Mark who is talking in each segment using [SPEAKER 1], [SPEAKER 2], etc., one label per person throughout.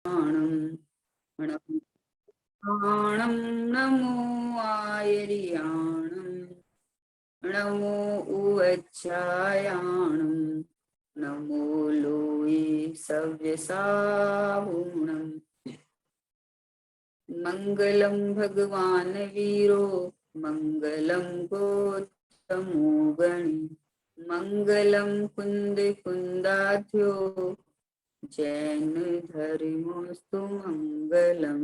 [SPEAKER 1] प्राणं नमो आयर्याणं नमो उवच्छायाणं नमो लोये सव्यसाहुणम् मंगलम भगवान वीरो मंगलम गोतमो गणी मंगलम कुंद कुंदाध्यो जैन धर्मोस्तु मंगलम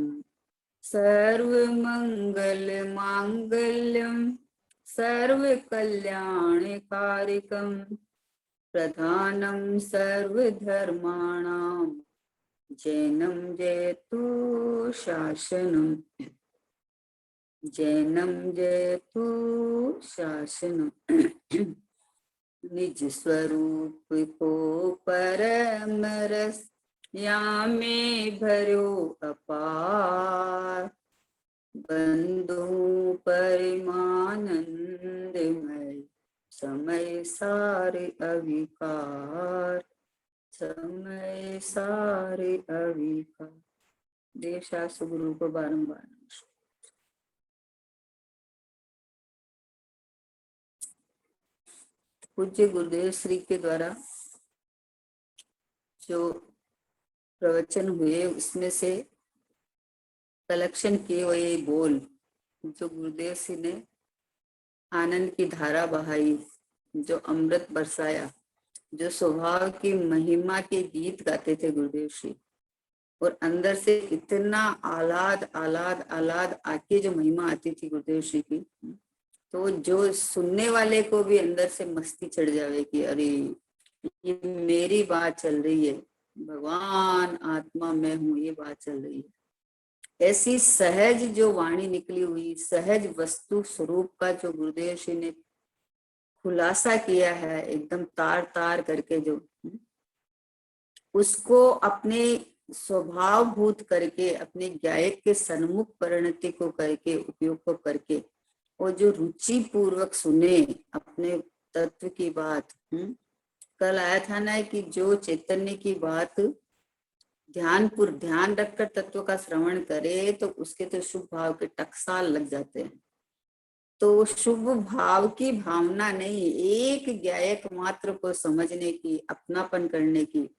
[SPEAKER 1] सर्व मंगल मांगल्यम सर्व कल्याणकारिकम प्रधानम सर्वधर्माणां जैनम जयतु शासनम जैनम जयतु शासनम निज स्वरूप को परम रस या में भरो अपार बंधु परिमानंदमय समय सारे अविकार समय सारे अविकार। देव शास्त्र गुरु को बारंबार पूज्य गुरुदेव श्री के द्वारा जो प्रवचन हुए उसमें से कलेक्शन किए हुए बोल जो गुरुदेव श्री ने आनंद की धारा बहाई, जो अमृत बरसाया, जो स्वभाव की महिमा के गीत गाते थे गुरुदेव श्री, और अंदर से इतना आलाद आलाद आलाद आके जो महिमा आती थी गुरुदेव श्री की, तो जो सुनने वाले को भी अंदर से मस्ती चढ़ जावे कि अरे ये मेरी बात चल रही है, भगवान आत्मा मैं हूँ, ये बात चल रही है। ऐसी सहज जो वाणी निकली हुई, सहज वस्तु स्वरूप का जो गुरुदेव श्री ने खुलासा किया है, एकदम तार तार करके, जो उसको अपने स्वभाव भूत करके, अपने गायक के सन्मुख परिणति को करके, उपयोग को करके, और जो रुचि पूर्वक सुने अपने तत्व की बात। कल आया था ना कि जो चैतन्य की बात ध्यान रखकर तत्व का श्रवण करे तो उसके तो शुभ भाव के टकसाल लग जाते हैं। तो शुभ भाव की भावना नहीं, एक गायक मात्र को समझने की, अपनापन करने की,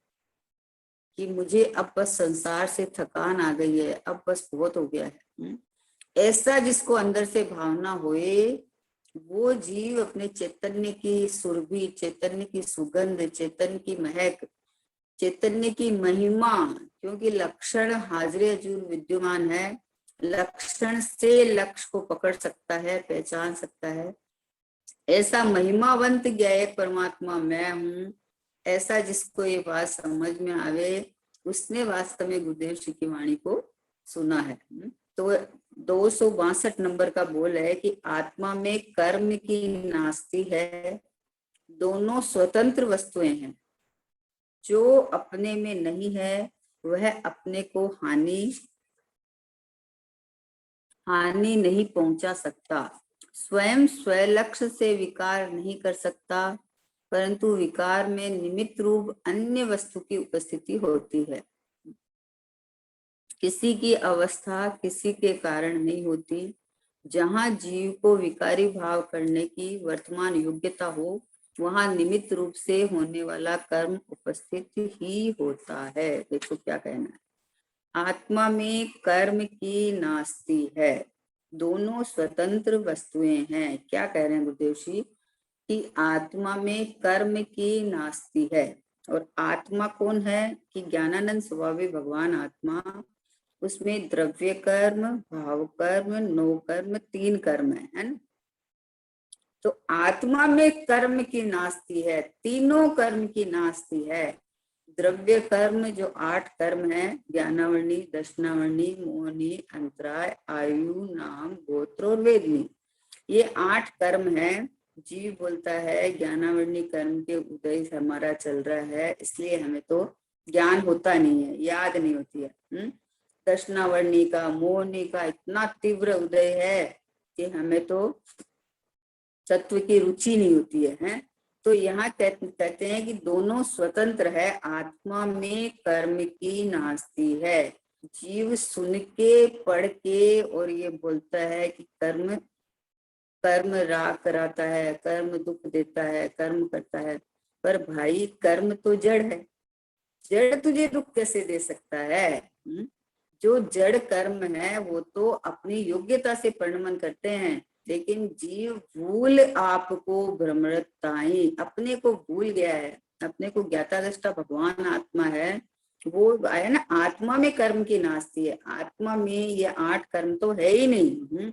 [SPEAKER 1] कि मुझे अब बस संसार से थकान आ गई है, अब बस बहुत हो गया है, ऐसा जिसको अंदर से भावना होए, वो जीव अपने चैतन्य की सुरभि, चैतन्य की सुगंध, चैतन्य की महक, चैतन्य की महिमा, क्योंकि लक्षण हाजिर हजूर विद्यमान है, लक्षण से लक्ष्य को पकड़ सकता है, पहचान सकता है। ऐसा महिमावंत गायक परमात्मा मैं हूँ, ऐसा जिसको ये बात समझ में आवे, उसने वास्तव में गुरुदेव श्री की वाणी को सुना है। तो 262 नंबर का बोल है कि आत्मा में कर्म की नास्ति है, दोनों स्वतंत्र वस्तुएं हैं। जो अपने में नहीं है वह अपने को हानि नहीं पहुंचा सकता, स्वयं स्वलक्ष्य से विकार नहीं कर सकता, परंतु विकार में निमित्त रूप अन्य वस्तु की उपस्थिति होती है। किसी की अवस्था किसी के कारण नहीं होती। जहां जीव को विकारी भाव करने की वर्तमान योग्यता हो, वहां निमित्त रूप से होने वाला कर्म उपस्थित ही होता है। देखो क्या कहना है, आत्मा में कर्म की नास्ति है, दोनों स्वतंत्र वस्तुएं हैं। क्या कह रहे हैं गुरुदेव श्री कि आत्मा में कर्म की नास्ति है। और आत्मा कौन है कि ज्ञानानंद स्वभावी भगवान आत्मा, उसमें द्रव्य कर्म, भाव कर्म, नो कर्म, 3 कर्म है ना। तो आत्मा में कर्म की नास्ति है, तीनों कर्म की नास्ति है। द्रव्य कर्म जो 8 कर्म है, ज्ञानावर्णी, दर्शनावर्णी, मोहनी, अंतराय, आयु, नाम, गोत्र और वेदनी, ये 8 कर्म है। जीव बोलता है ज्ञानावर्णी कर्म के उदय से हमारा चल रहा है, इसलिए हमें तो ज्ञान होता नहीं है, याद नहीं होती है। दर्शनावर्णी का, मोहनी का इतना तीव्र उदय है कि हमें तो तत्व की रुचि नहीं होती है। तो यहाँ कहते हैं कि दोनों स्वतंत्र है, आत्मा में कर्म की नास्ती है। जीव सुन के पढ़ के और ये बोलता है कि कर्म कर्म राग कराता है, कर्म दुख देता है, कर्म करता है, पर भाई कर्म तो जड़ है, जड़ तुझे दुख कैसे दे सकता है? जो जड़ कर्म है वो तो अपनी योग्यता से परिणमन करते हैं, लेकिन जीव भूल आपको भ्रमरताई, अपने को भूल गया है, अपने को ज्ञाता दृष्टा भगवान आत्मा है, वो आया ना, आत्मा में कर्म की नास्ती है, आत्मा में ये 8 कर्म तो है ही नहीं।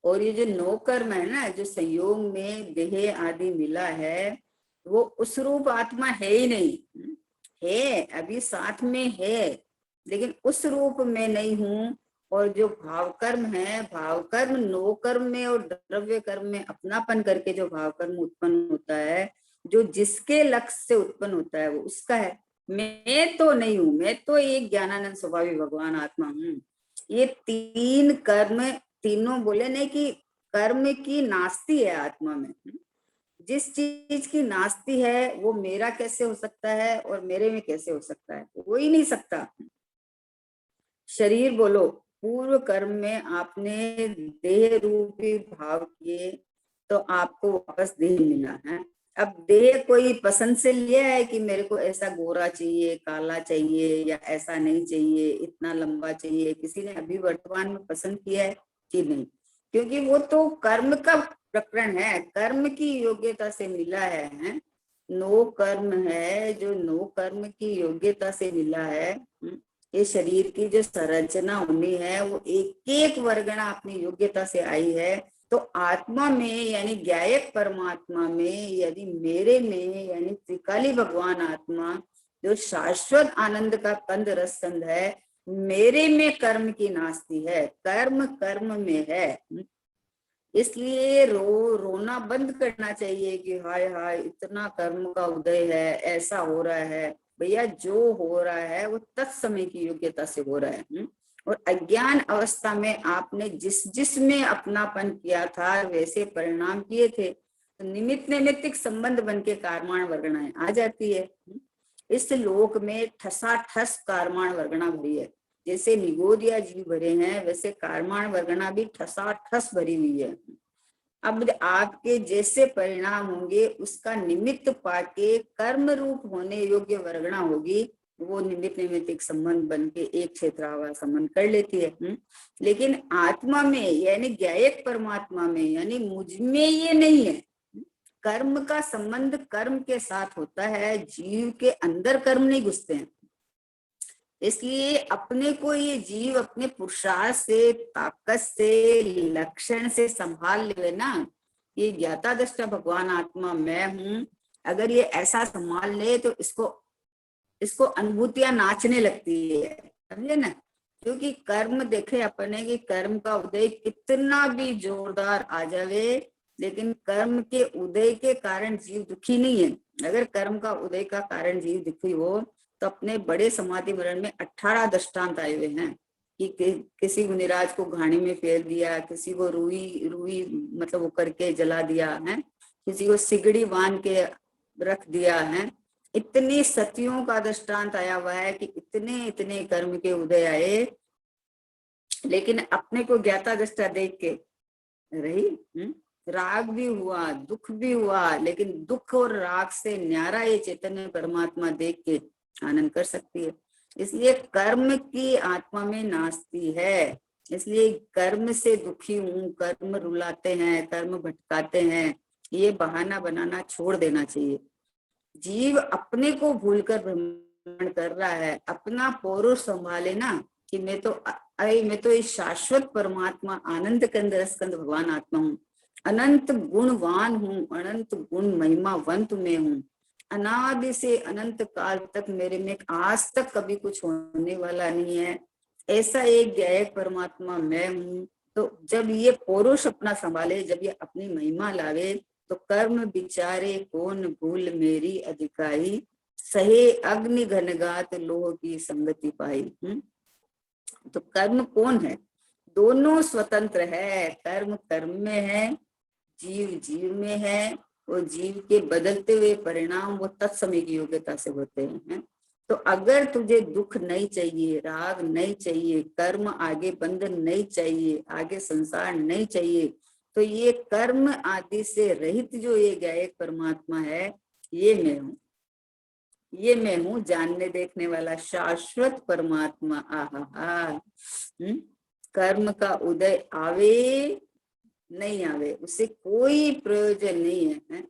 [SPEAKER 1] और ये जो 9 कर्म है ना, जो संयोग में देह आदि मिला है, वो उस रूप आत्मा है ही नहीं। है अभी साथ में है, लेकिन उस रूप में नहीं हूँ। और जो भाव कर्म है, भाव कर्म 9 कर्म में और द्रव्य कर्म में अपनापन करके जो भाव कर्म उत्पन्न होता है, जो जिसके लक्ष्य से उत्पन्न होता है वो उसका है। मैं तो नहीं हूँ, मैं तो एक ज्ञानानंद स्वभावी भगवान आत्मा हूँ। ये 3 कर्म, तीनों बोले नहीं कि कर्म की नास्ती है आत्मा में। जिस चीज की नास्ती है वो मेरा कैसे हो सकता है और मेरे में कैसे हो सकता है? हो ही नहीं सकता। शरीर बोलो, पूर्व कर्म में आपने देह रूपी भाव किए तो आपको वापस देह मिला है। अब देह कोई पसंद से लिया है कि मेरे को ऐसा गोरा चाहिए, काला चाहिए, या ऐसा नहीं चाहिए, इतना लंबा चाहिए, किसी ने अभी वर्तमान में पसंद किया है कि नहीं? क्योंकि वो तो कर्म का प्रकरण है, कर्म की योग्यता से मिला है। 9 कर्म है, जो 9 कर्म की योग्यता से मिला है। ये शरीर की जो संरचना होनी है वो एक एक वर्गना अपनी योग्यता से आई है। तो आत्मा में यानी ज्ञायक परमात्मा में, यदि मेरे में यानी त्रिकाली भगवान आत्मा जो शाश्वत आनंद का कंद रसंद है, मेरे में कर्म की नास्ती है, कर्म कर्म में है। इसलिए रोना बंद करना चाहिए कि हाय हाय इतना कर्म का उदय है, ऐसा हो रहा है। भैया जो हो रहा है वो तत्समय की योग्यता से हो रहा है। और अज्ञान अवस्था में आपने जिस जिसमें अपनापन किया था वैसे परिणाम किए थे, तो निमित्त नैमित्तिक संबंध बन के कारमाण वर्गणाएं आ जाती है। इस लोक में ठसाठस कारमाण वर्गणा भरी है। जैसे निगोदिया जीव भरे हैं, वैसे कारमाण वर्गणा भी ठसाठस भरी हुई है। अब आपके जैसे परिणाम होंगे उसका निमित्त पाके कर्म रूप होने योग्य वर्गणा होगी, वो निमित्त निमित्तिक संबंध बन के एक क्षेत्रावार संबंध कर लेती है। लेकिन आत्मा में यानी ज्ञायक परमात्मा में यानी मुझ में ये नहीं है। कर्म का संबंध कर्म के साथ होता है, जीव के अंदर कर्म नहीं घुसते हैं। इसलिए अपने को ये जीव अपने पुरुषार्थ से, ताकत से, लक्षण से संभाल ले ना, ये ज्ञाता दृष्टा भगवान आत्मा मैं हूँ, अगर ये ऐसा संभाल ले तो इसको अनुभूतियां नाचने लगती है, समझे ना। क्योंकि कर्म देखे अपने की कर्म का उदय कितना भी जोरदार आ जावे, लेकिन कर्म के उदय के कारण जीव दुखी नहीं है। अगर कर्म का उदय का कारण जीव दुखी हो तो अपने बड़े समाधि मरण में 18 दृष्टांत आए हुए हैं कि किसी मुनिराज को घाणी में फेर दिया, किसी को रुई रुई मतलब वो करके जला दिया है, किसी को सिगड़ी बांध के रख दिया है। इतनी सतियों का दृष्टांत आया हुआ है कि इतने इतने कर्म के उदय आए, लेकिन अपने को ज्ञाता दृष्टा देख के रही। राग भी हुआ, दुख भी हुआ, लेकिन दुख और राग से न्यारा ये चैतन्य परमात्मा देख के आनंद कर सकती है। इसलिए कर्म की आत्मा में नास्ती है। इसलिए कर्म से दुखी हूँ, कर्म रुलाते हैं, कर्म भटकाते हैं, ये बहाना बनाना छोड़ देना चाहिए। जीव अपने को भूलकर भ्रमण कर रहा है, अपना पौरुष संभाले ना कि मैं तो इस शाश्वत परमात्मा आनंद के अंदर स्कंद भगवान आत्मा हूँ, अनंत गुणवान हूँ, अनंत गुण महिमावंत में हूँ, अनादि से अनंत काल तक मेरे में आज तक कभी कुछ होने वाला नहीं है, ऐसा एक ज्ञायक परमात्मा मैं हूँ। तो जब ये पौरुष अपना संभाले, जब ये अपनी महिमा लावे, तो कर्म विचारे कौन भूल मेरी अधिकाई, सहे अग्नि घनगात लोह की संगति पाई। तो कर्म कौन है? दोनों स्वतंत्र है, कर्म कर्म में है, जीव जीव में है। वो जीव के बदलते हुए परिणाम वो तत्समय की योग्यता से होते हैं। तो अगर तुझे दुख नहीं चाहिए, राग नहीं चाहिए, कर्म आगे बंधन नहीं चाहिए, आगे संसार नहीं चाहिए, तो ये कर्म आदि से रहित जो ये गायक परमात्मा है, ये मैं हूँ। ये मैं हूँ जानने देखने वाला शाश्वत परमात्मा। आहा, कर्म का उदय आवे नहीं आवे, उससे कोई प्रयोजन नहीं है।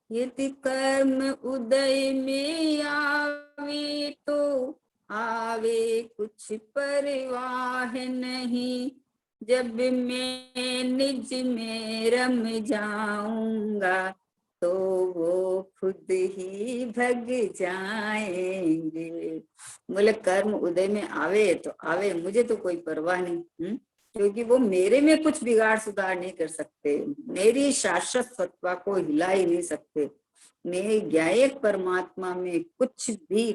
[SPEAKER 1] यदि कर्म उदय में आवे तो आवे कुछ परवाह नहीं, जब मैं निज में रम जाऊंगा तो वो खुद ही भग जाएंगे। बोले कर्म उदय में आवे तो आवे, मुझे तो कोई परवाह नहीं, क्योंकि वो मेरे में कुछ बिगाड़ सुधार नहीं कर सकते, मेरी शाश्वत सत्ता को हिला ही नहीं सकते। मेरे ज्ञायक परमात्मा में कुछ भी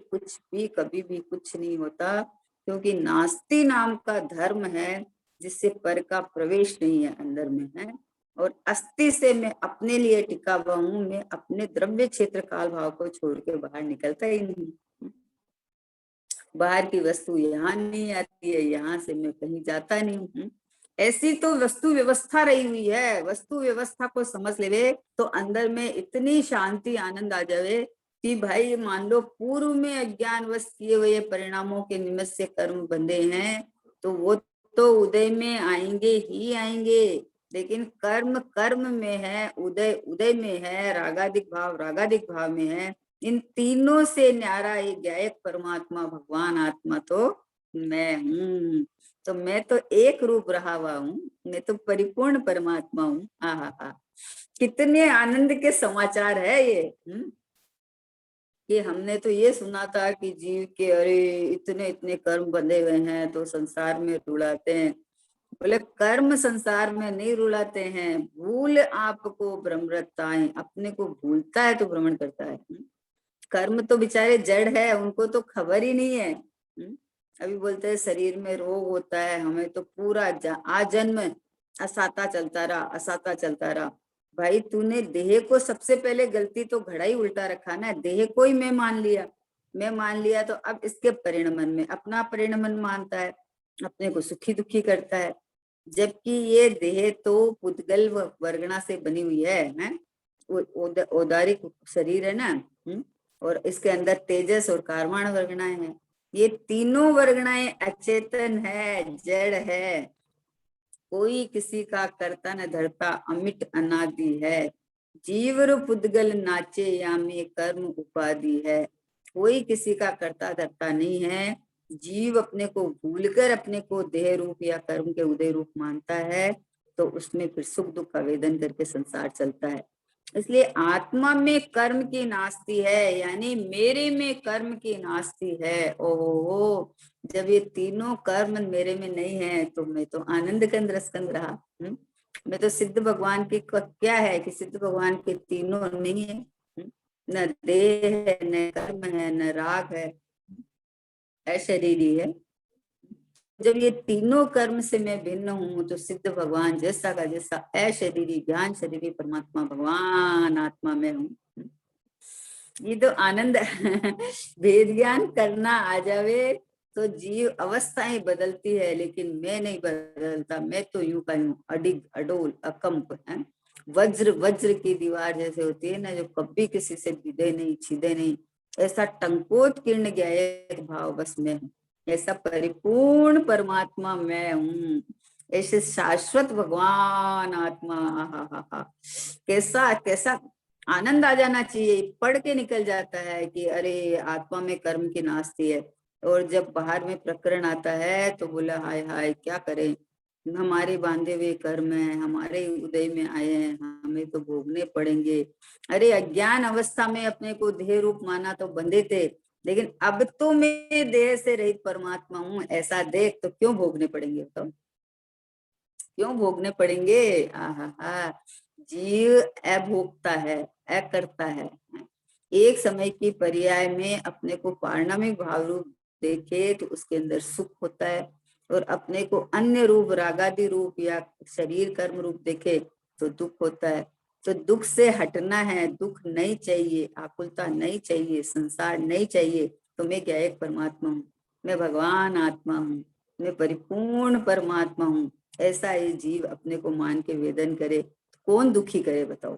[SPEAKER 1] कभी भी कुछ नहीं होता, क्योंकि नास्ति नाम का धर्म है जिससे पर का प्रवेश नहीं है, अंदर में है। और अस्थि से मैं अपने लिए टिका हुआ हूँ, मैं अपने द्रव्य क्षेत्र काल भाव को छोड़ के बाहर निकलता ही नहीं। बाहर की वस्तु यहाँ नहीं आती है, यहाँ से मैं कहीं जाता नहीं हूँ। ऐसी तो वस्तु व्यवस्था रही हुई है, वस्तु व्यवस्था को समझ लेवे तो अंदर में इतनी शांति आनंद आ जावे कि भाई मान लो पूर्व में अज्ञानवश किए हुए परिणामों के निमित्त से कर्म बंधे हैं, तो वो तो उदय में आएंगे ही आएंगे, लेकिन कर्म कर्म में है, उदय उदय में है, रागादिक भाव में है। इन तीनों से न्यारा ये गायक परमात्मा भगवान आत्मा तो मैं हूँ। तो मैं तो एक रूप रहा हुआ हूँ, मैं तो परिपूर्ण परमात्मा हूँ। हा, कितने आनंद के समाचार है ये। कि हमने तो ये सुना था कि जीव के अरे इतने इतने कर्म बंधे हुए हैं तो संसार में रुलाते हैं। बोले कर्म संसार में नहीं रुलाते हैं, भूल आपको भ्रमरताएं, अपने को भूलता है तो भ्रमण करता है। कर्म तो बेचारे जड़ है, उनको तो खबर ही नहीं है। अभी बोलते हैं शरीर में रोग होता है, हमें तो पूरा आजन्म असाता चलता रहा, असाता चलता रहा। भाई तूने देह को सबसे पहले गलती तो घड़ा ही उल्टा रखा ना, देह को ही मैं मान लिया, मैं मान लिया तो अब इसके परिणमन में अपना परिणमन मानता है, अपने को सुखी दुखी करता है। जबकि ये देह तो पुद्गल वर्गणा से बनी हुई है, औदारिक शरीर है ना। और इसके अंदर तेजस और कार्माण वर्गणाएं हैं। ये तीनों वर्गणाएं अचेतन है, जड़ है, कोई किसी का कर्ता न धरता, अमिट अनादि है। जीवर पुद्गल नाचे यामी कर्म उपाधि है। कोई किसी का कर्ता धरता नहीं है। जीव अपने को भूलकर अपने को देह रूप या कर्म के उदय रूप मानता है, तो उसमें फिर सुख दुख का वेदन करके संसार चलता है। इसलिए आत्मा में कर्म की नास्ति है, यानी मेरे में कर्म की नास्ति है। ओहो, जब ये तीनों कर्म मेरे में नहीं है तो मैं तो आनंद कंद रसकंद रहा। मैं तो सिद्ध भगवान की क्या है कि सिद्ध भगवान के तीनों नहीं है। न देह है, न कर्म है, न राग है, अशरीरी है। जब ये तीनों कर्म से मैं भिन्न हूं तो सिद्ध भगवान जैसा का जैसा अशरीरी ज्ञान शरीरी परमात्मा भगवान आत्मा में हूँ। ये तो आनंद भेद ज्ञान करना आ जावे तो जीव अवस्थाएं बदलती है, लेकिन मैं नहीं बदलता। मैं तो यूं का यूं अडिग अडोल अकंप है। वज्र वज्र की दीवार जैसे होती है ना, जो कभी किसी से भिदे नहीं छिदे नहीं, ऐसा टंकोट किरण गया भाव बस मैं हूँ। ऐसा परिपूर्ण परमात्मा मैं हूँ, ऐसे शाश्वत भगवान आत्मा। हा, कैसा कैसा आनंद आ जाना चाहिए, पढ़ के निकल जाता है कि अरे आत्मा में कर्म की नास्ती है। और जब बाहर में प्रकरण आता है तो बोला हाय हाय क्या करें, हमारे बांधे हुए कर्म है, हमारे उदय में आए हैं, हमें तो भोगने पड़ेंगे। अरे अज्ञान अवस्था में अपने को देह रूप माना तो बंधे थे, लेकिन अब तो मैं देह से रहित परमात्मा हूँ, ऐसा देख तो क्यों भोगने पड़ेंगे, तो क्यों भोगने पड़ेंगे। आहा, जीव अभोगता है, अकर्ता है। एक समय की पर्याय में अपने को पारणामिक भाव रूप देखे तो उसके अंदर सुख होता है, और अपने को अन्य रूप रागादि रूप या शरीर कर्म रूप देखे तो दुख होता है। तो दुख से हटना है, दुख नहीं चाहिए, आकुलता नहीं चाहिए, संसार नहीं चाहिए, तो मैं क्या एक परमात्मा हूँ, मैं भगवान आत्मा हूँ, मैं परिपूर्ण परमात्मा हूँ, ऐसा ये जीव अपने को मान के वेदन करे, कौन दुखी करे बताओ?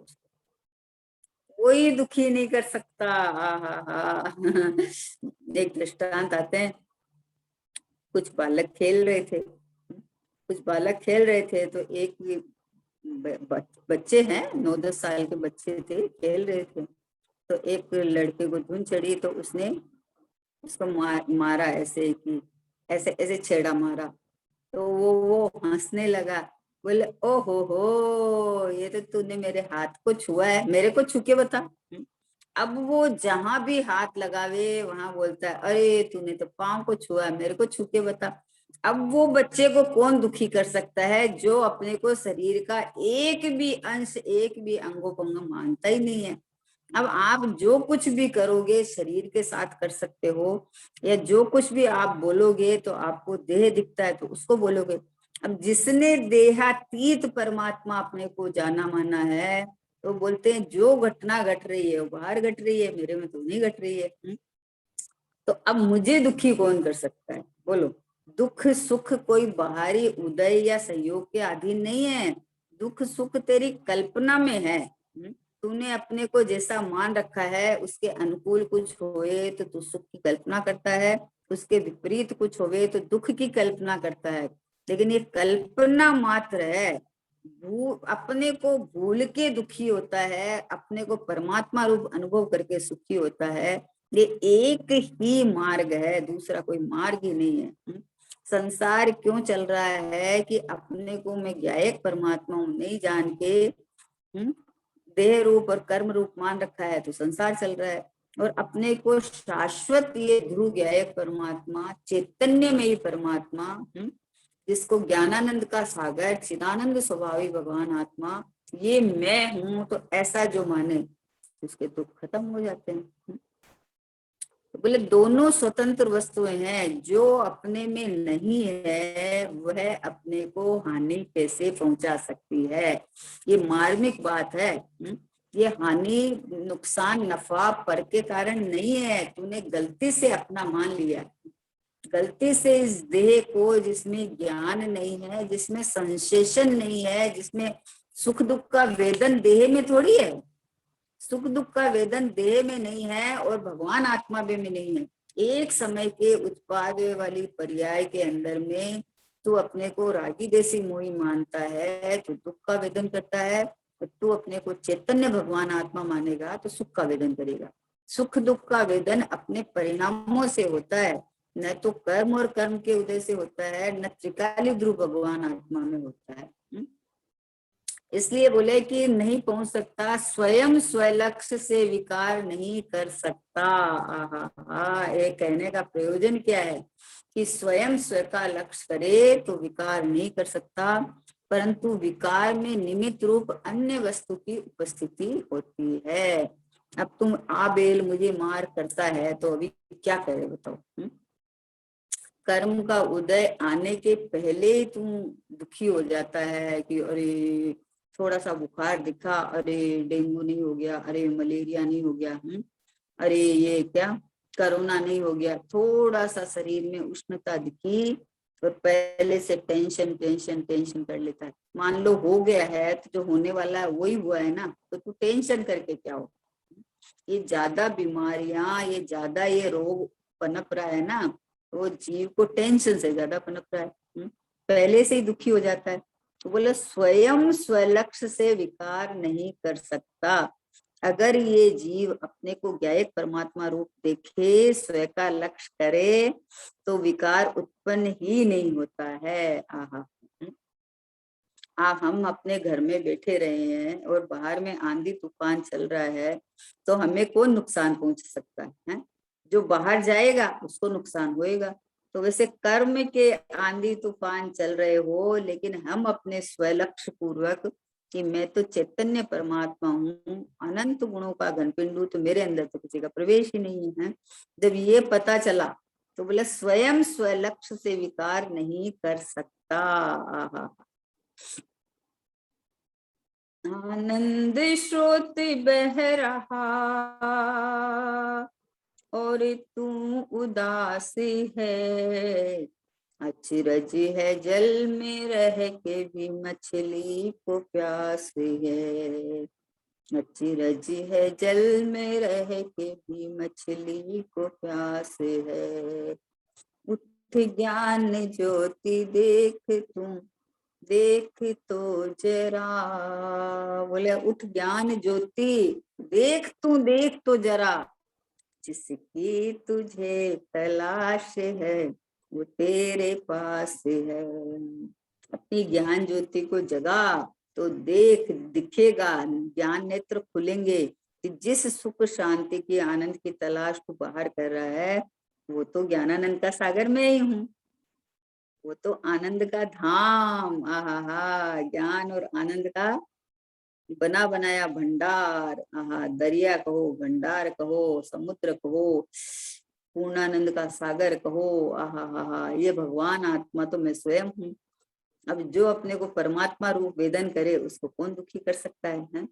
[SPEAKER 1] कोई दुखी नहीं कर सकता। हा हा हा एक दृष्टांत आते हैं, कुछ बालक खेल रहे थे, तो एक बच्चे हैं, 9-10 साल के बच्चे थे, खेल रहे थे, तो एक लड़के को धुन चढ़ी, तो उसने उसको मारा ऐसे कि ऐसे ऐसे छेड़ा मारा, तो वो हंसने लगा, बोले ओ हो, ये तो तूने मेरे हाथ को छुआ है, मेरे को छू के बता। अब वो जहां भी हाथ लगावे वहां बोलता है, अरे तूने तो पाँव को छुआ, मेरे को छू के बता। अब वो बच्चे को कौन दुखी कर सकता है जो अपने को शरीर का एक भी अंश, एक भी अंगोपंग मानता ही नहीं है। अब आप जो कुछ भी करोगे शरीर के साथ कर सकते हो, या जो कुछ भी आप बोलोगे, तो आपको देह दिखता है तो उसको बोलोगे। अब जिसने देहातीत परमात्मा अपने को जाना माना है, तो बोलते हैं जो घटना घट रही है वो बाहर घट रही है, मेरे में तो नहीं घट रही है। तो अब मुझे दुखी कौन कर सकता है बोलो? दुख सुख कोई बाहरी उदय या सहयोग के अधीन नहीं है, दुख सुख तेरी कल्पना में है। तूने अपने को जैसा मान रखा है, उसके अनुकूल कुछ होए तो तू सुख की कल्पना करता है, उसके विपरीत कुछ होवे तो दुख की कल्पना करता है। लेकिन ये कल्पना मात्र है, अपने को भूल के दुखी होता है, अपने को परमात्मा रूप अनुभव करके सुखी होता है। ये एक ही मार्ग है, दूसरा कोई मार्ग ही नहीं है। संसार क्यों चल रहा है कि अपने को मैं ज्ञायक परमात्मा हूँ नहीं जान के देह रूप और कर्म रूप मान रखा है, तो संसार चल रहा है। और अपने को शाश्वत ये ध्रुव ज्ञायक परमात्मा, चैतन्य में ही परमात्मा, जिसको ज्ञानानंद का सागर, चिदानंद स्वभावी भगवान आत्मा, ये मैं हूं, तो ऐसा जो माने उसके दुख खत्म हो जाते हैं। तो बोले दोनों स्वतंत्र वस्तुएं हैं, जो अपने में नहीं है वह अपने को हानि कैसे पहुंचा सकती है, ये मार्मिक बात है। ये हानि नुकसान नफा पर के कारण नहीं है, तूने गलती से अपना मान लिया, गलती से इस देह को, जिसमें ज्ञान नहीं है, जिसमें संशेषण नहीं है, जिसमें सुख दुख का वेदन देह में थोड़ी है, सुख दुख का वेदन देह में नहीं है और भगवान आत्मा में नहीं है। एक समय के उत्पाद वाली पर्याय के अंदर में तू अपने को रागी देसी मोही मानता है तो दुख का वेदन करता है, तो तू अपने को चैतन्य भगवान आत्मा मानेगा तो सुख का वेदन करेगा। सुख दुख का वेदन अपने परिणामों से होता है, न तो कर्म और कर्म के उदय से होता है, न त्रिकाली ध्रुव भगवान आत्मा में होता है। इसलिए बोले कि नहीं पहुंच सकता, स्वयं स्वलक्ष्य से विकार नहीं कर सकता। आहा, ये कहने का प्रयोजन क्या है कि स्वयं स्व का लक्ष्य करे तो विकार नहीं कर सकता, परंतु विकार में निमित्त रूप अन्य वस्तु की उपस्थिति होती है। अब तुम आबेल मुझे मार करता है तो अभी क्या करे बताओ? कर्म का उदय आने के पहले ही तुम दुखी हो जाता है कि अरे थोड़ा सा बुखार दिखा, अरे डेंगू नहीं हो गया, अरे मलेरिया नहीं हो गया, अरे ये क्या कोरोना नहीं हो गया, थोड़ा सा शरीर में उष्णता दिखी और पहले से टेंशन टेंशन टेंशन कर लेता है। मान लो हो गया है तो जो होने वाला है वही हुआ है ना, तो तू टेंशन करके क्या हो? ये ज्यादा बीमारियां, ये ज्यादा ये रोग पनप रहा है ना, वो जीव को टेंशन से ज्यादा पनप रहा है, पहले से ही दुखी हो जाता है। तो बोले स्वयं स्वलक्ष्य से विकार नहीं कर सकता। अगर ये जीव अपने को ज्ञायक परमात्मा रूप देखे, स्वयं का लक्ष्य करे, तो विकार उत्पन्न ही नहीं होता है। आहा, हम अपने घर में बैठे रहे हैं और बाहर में आंधी तूफान चल रहा है, तो हमें कौन नुकसान पहुंच सकता है? जो बाहर जाएगा उसको नुकसान होएगा। तो वैसे कर्म के आंधी तूफान चल रहे हो, लेकिन हम अपने स्वलक्ष्य पूर्वक कि मैं तो चैतन्य परमात्मा हूँ, अनंत गुणों का घनपिंडू, तो मेरे अंदर तो किसी का प्रवेश ही नहीं है, जब ये पता चला तो बोले स्वयं स्वलक्ष्य से विकार नहीं कर सकता। आहा, आनंद स्रोत बह रहा और तू उदास है, अचरज है जल में रह के भी मछली को प्यास है, अचरज है जल में रह के भी मछली को प्यास है। उठ ज्ञान ज्योति देख तो जरा, बोले उठ ज्ञान ज्योति देख तो जरा, जिसकी तुझे तलाश है वो तेरे पास है। अपनी ज्ञान ज्योति को जगा तो दिखेगा, ज्ञान नेत्र खुलेंगे कि जिस सुख शांति की आनंद की तलाश को बाहर कर रहा है वो तो ज्ञानानंद का सागर में ही हूँ, वो तो आनंद का धाम, आहा ज्ञान और आनंद का बना बनाया भंडार, आहा दरिया कहो, भंडार कहो, समुद्र कहो, पूर्णानंद का सागर कहो, आहा हा, ये भगवान आत्मा तो मैं स्वयं हूँ। अब जो अपने को परमात्मा रूप वेदन करे उसको कौन दुखी कर सकता है?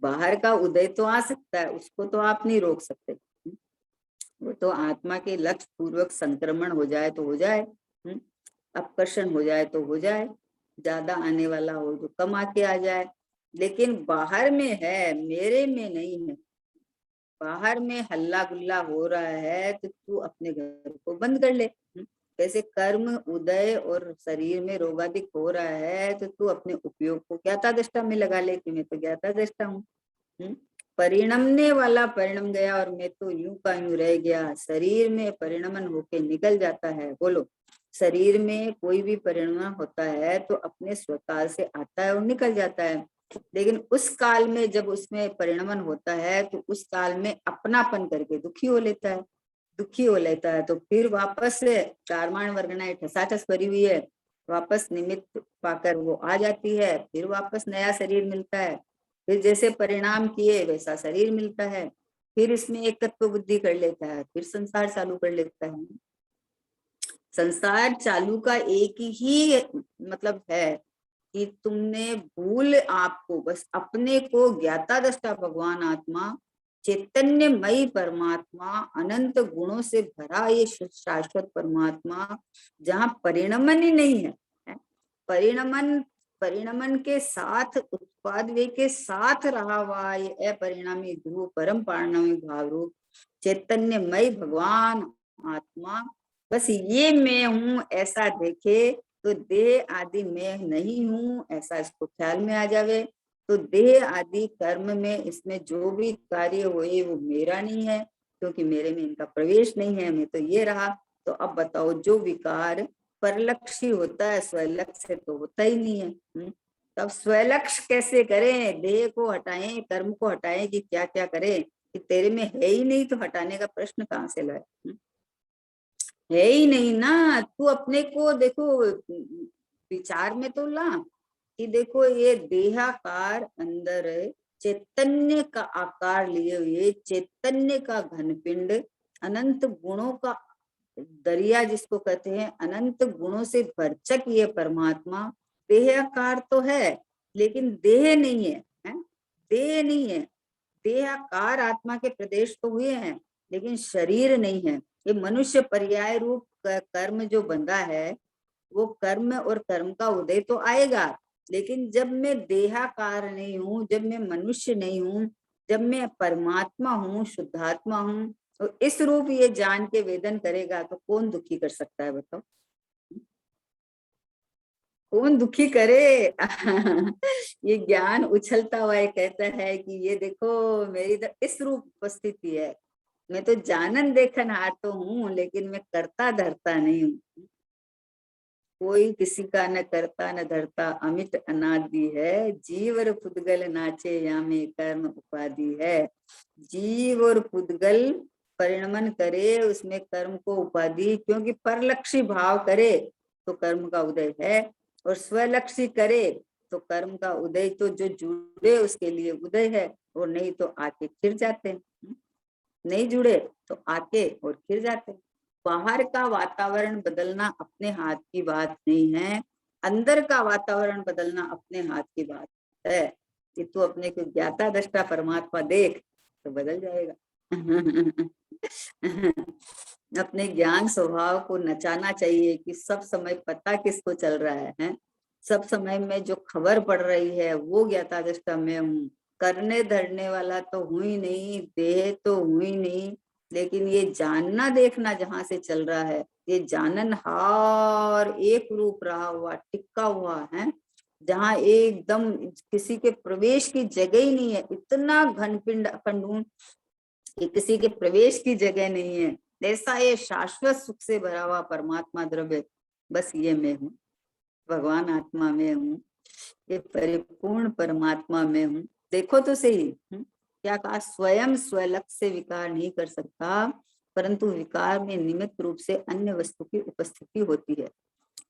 [SPEAKER 1] बाहर का उदय तो आ सकता है, उसको तो आप नहीं रोक सकते, वो तो आत्मा के लक्ष्य पूर्वक संक्रमण हो जाए तो हो जाए, अपकर्षण हो जाए तो हो जाए, ज्यादा आने वाला हो तो कम आके आ जाए, लेकिन बाहर में है, मेरे में नहीं है। बाहर में हल्ला गुल्ला हो रहा है तो तू अपने घर को बंद कर ले। जैसे कर्म उदय और शरीर में रोगादिक हो रहा है तो तू अपने उपयोग को ज्ञाता दृष्टा में लगा ले कि मैं तो ज्ञाता दृष्टा हूँ। परिणमने वाला परिणम गया और मैं तो यूं का यूं रह गया। शरीर में परिणमन होके निकल जाता है, बोलो शरीर में कोई भी परिणमन होता है तो अपने स्वकाल से आता है और निकल जाता है, लेकिन उस काल में जब उसमें परिणमन होता है तो उस काल में अपनापन करके दुखी हो लेता है, दुखी हो लेता है तो फिर वापस से कारमाण वर्गनाएं ठसाठस भरी हुई है, वापस निमित्त पाकर वो आ जाती है, फिर वापस नया शरीर मिलता है, फिर जैसे परिणाम किए वैसा शरीर मिलता है, फिर इसमें एकत्व बुद्धि कर लेता है, फिर संसार चालू कर लेता है। संसार चालू का एक ही मतलब है कि तुमने भूल आपको बस अपने को ज्ञाता दृष्टा भगवान आत्मा चैतन्यमयी परमात्मा अनंत गुणों से भरा ये शाश्वत परमात्मा जहाँ परिणमन ही नहीं है, परिणमन परिणमन के साथ उत्पाद वे के साथ रहा हुआ ये अपरिणामी ध्रुव परम पारणमी भाव रूप चैतन्यमय भगवान आत्मा, बस ये मैं हूँ ऐसा देखे तो देह आदि मैं नहीं हूँ ऐसा इसको ख्याल में आ जावे, तो देह आदि कर्म में इसमें जो भी कार्य हुए वो मेरा नहीं है क्योंकि मेरे में इनका प्रवेश नहीं है, मैं तो ये रहा। तो अब बताओ जो विकार परलक्ष्य होता है स्वलक्ष्य तो होता ही नहीं है। तब स्वलक्ष्य कैसे करें, देह को हटाएं, कर्म को हटाएं कि क्या क्या करें, कि तेरे में है ही नहीं तो हटाने का प्रश्न कहाँ से लाए? है ही नहीं ना, तू अपने को देखो विचार में तो ला कि देखो ये देहाकार अंदर चैतन्य का आकार लिए हुए चैतन्य का घनपिंड अनंत गुणों का दरिया जिसको कहते हैं, अनंत गुणों से भरचक ये परमात्मा देहाकार तो है लेकिन देह नहीं है, देह नहीं है, देहाकार आत्मा के प्रदेश तो हुए हैं लेकिन शरीर नहीं है। ये मनुष्य पर्याय रूप कर्म जो बंधा है वो कर्म और कर्म का उदय तो आएगा, लेकिन जब मैं देहाकार नहीं हूँ, जब मैं मनुष्य नहीं हूँ, जब मैं परमात्मा हूँ, शुद्धात्मा हूँ, तो इस रूप ये जान के वेदन करेगा तो कौन दुखी कर सकता है बताओ? कौन दुखी करे? ये ज्ञान उछलता हुआ ये कहता है कि ये देखो मेरी तो इस रूप उपस्थिति है, मैं तो जानन देखन हार तो हूँ लेकिन मैं करता धरता नहीं हूँ, कोई किसी का न करता न धरता अमिट अनादि है, जीव और पुद्गल नाचे या में कर्म उपाधि है। जीव और पुद्गल परिणमन करे उसमें कर्म को उपाधि, क्योंकि परलक्षी भाव करे तो कर्म का उदय है और स्वलक्षी करे तो कर्म का उदय तो जो जुड़े उसके लिए उदय है, और नहीं तो आके फिर जाते हैं, नहीं जुड़े तो आके और फिर जाते हैं। बाहर का वातावरण बदलना अपने हाथ की बात नहीं है, अंदर का वातावरण बदलना अपने हाथ की बात है। कि तू अपने को ज्ञाता दृष्टा परमात्मा देख तो बदल जाएगा। अपने ज्ञान स्वभाव को नचाना चाहिए कि सब समय पता किसको चल रहा है? सब समय में जो खबर पड़ रही है वो ज्ञाता दृष्टा मैं हूँ। करने धरने वाला तो हूं ही नहीं, देह तो हूं ही नहीं, लेकिन ये जानना देखना जहां से चल रहा है, ये जाननहार एक रूप रहा हुआ टिका हुआ है, जहां एकदम किसी के प्रवेश की जगह ही नहीं है, इतना घनपिंड अखंड कि किसी के प्रवेश की जगह नहीं है, ऐसा ये शाश्वत सुख से भरा हुआ परमात्मा द्रव्य, बस ये मैं हूँ, भगवान आत्मा में हूँ, ये परिपूर्ण परमात्मा में हूँ। देखो तो सही, क्या कहा? स्वयं स्वलक्ष्य से विकार नहीं कर सकता, परंतु विकार में निमित्त रूप से अन्य वस्तु की उपस्थिति होती है।